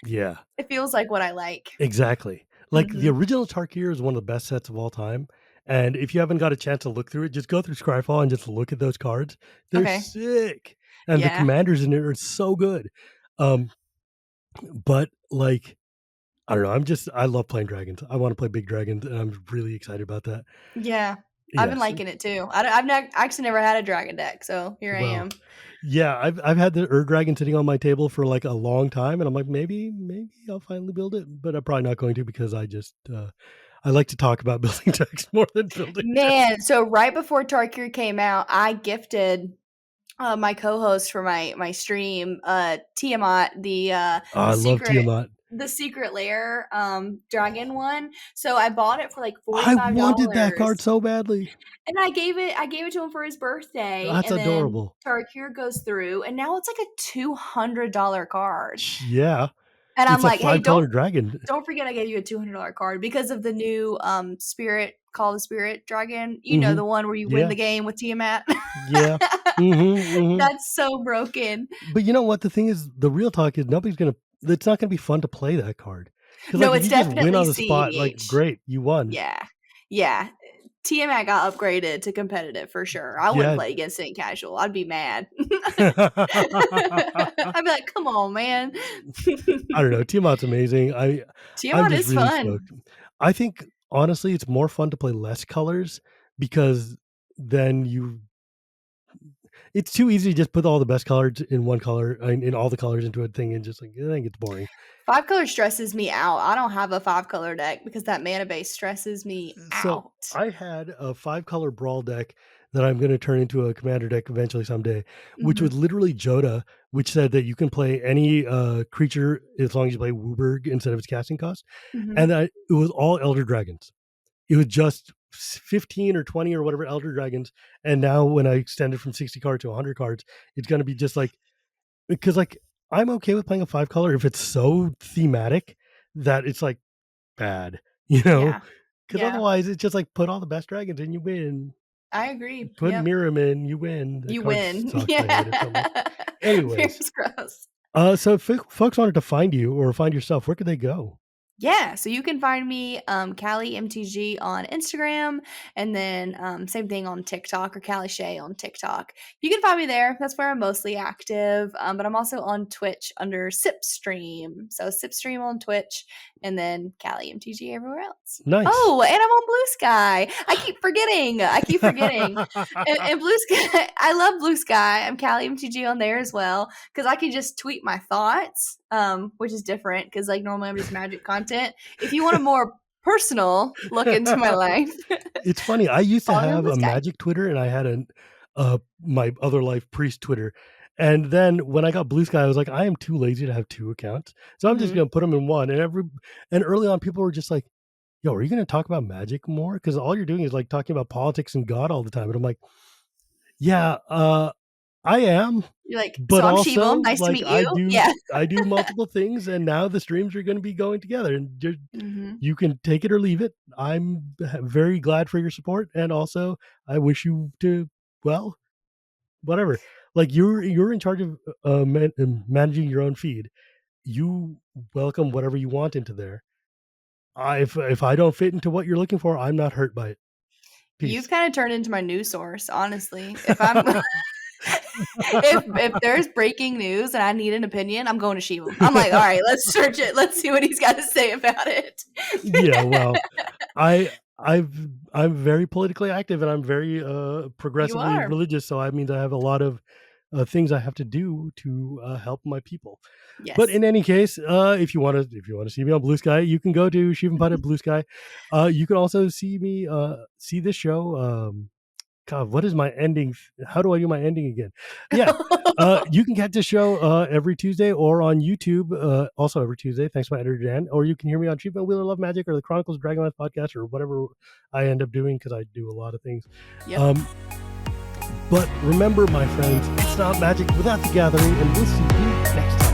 yeah, it feels like what I like. Exactly. Like the original Tarkir is one of the best sets of all time. And if you haven't got a chance to look through it, just go through Scryfall and just look at those cards. They're sick. And the commanders in it are so good. But like, I don't know. I love playing dragons. I want to play big dragons, and I'm really excited about that. Yeah. I've been liking it too. I've actually never had a dragon deck, so here I am. Yeah, I've had the Dragon sitting on my table for like a long time, and I'm like, maybe I'll finally build it, but I'm probably not going to because I just I like to talk about building decks more than building. Man, so right before Tarkir came out, I gifted my co-host for my stream, Tiamat, I love Tiamat. The secret lair dragon one. So I bought it for like $45. I wanted that card so badly. And I gave it to him for his birthday. That's and adorable. Then Tarkir goes through, and now it's like a $200 card. Yeah. And I'm like, hey, dragon. Don't forget I gave you a $200 card because of the new spirit, Call the Spirit dragon. You know, the one where you win the game with Tiamat. Yeah. That's so broken. But you know what? The thing is, the real talk is it's not gonna be fun to play that card. No, it's definitely just win on the spot. Like, great, you won. Yeah. Tiamat got upgraded to competitive for sure. I wouldn't play against it in casual. I'd be mad. I'd be like, come on, man. I don't know. Tiamat's amazing. Tiamat is really fun. Stoked. I think honestly, it's more fun to play less colors because then it's too easy to just put all the best colors in one color, in all the colors into a thing, and just like I think it's boring. 5 color stresses me out. I don't have a 5 color deck because that mana base stresses me out. I had a 5 color brawl deck that I'm going to turn into a commander deck eventually someday, which was literally Joda, which said that you can play any creature as long as you play Wooburg instead of its casting cost. And it was all Elder Dragons. It was just 15 or 20 or whatever Elder Dragons. And now when I extend it from 60 cards to 100 cards, it's going to be just like, because like, I'm okay with playing a 5 color if it's so thematic that it's like bad, because otherwise it's just like put all the best dragons and you win. I agree. Put Miram in, you win. You win. Sucks. Yeah. Anyways, gross. So if folks wanted to find you or find yourself, where could they go? Yeah, so you can find me, Callie MTG on Instagram, and then same thing on TikTok, or Callie Shae on TikTok. You can find me there. That's where I'm mostly active. But I'm also on Twitch under Sipstream. So Sipstream on Twitch, and then Callie MTG everywhere else. Nice. Oh, and I'm on Blue Sky. I keep forgetting. and Blue Sky, I love Blue Sky. I'm Callie MTG on there as well because I can just tweet my thoughts. Which is different because like normally I'm just Magic content. If you want a more personal look into my life, it's funny. I used to have a Magic Twitter, and I had my other life Priest Twitter. And then when I got Blue Sky, I was like, I am too lazy to have 2 accounts, so I'm just gonna put them in one. And early on, people were just like, "Yo, are you gonna talk about Magic more? Because all you're doing is like talking about politics and God all the time." And I'm like, "Yeah, I am." You're like, but so I'm also, Shivam. Nice to meet you. I do multiple things, and now the streams are going to be going together, and you can take it or leave it. I'm very glad for your support, and also I wish you to whatever. Like you're in charge of managing your own feed. You welcome whatever you want into there. If I don't fit into what you're looking for, I'm not hurt by it. Peace. You've kind of turned into my news source, honestly. If I'm if there's breaking news and I need an opinion, I'm going to Shivam. I'm like, all right, let's search it. Let's see what he's got to say about it. Yeah, well, I'm very politically active, and I'm very progressively religious. So I mean, I have a lot of things I have to do to help my people. Yes. But in any case, if you want to see me on Blue Sky, you can go to Shivam Bhatt at Blue Sky. You can also see me see this show. God, what is my ending? How do I do my ending again? Yeah. You can get this show every Tuesday or on YouTube, also every Tuesday, thanks to my editor, Dan. Or you can hear me on Treatment Wheel of Love Magic or the Chronicles of Dragonlance podcast or whatever I end up doing because I do a lot of things. Yep. But remember, my friends, it's not magic without the gathering, and we'll see you next time.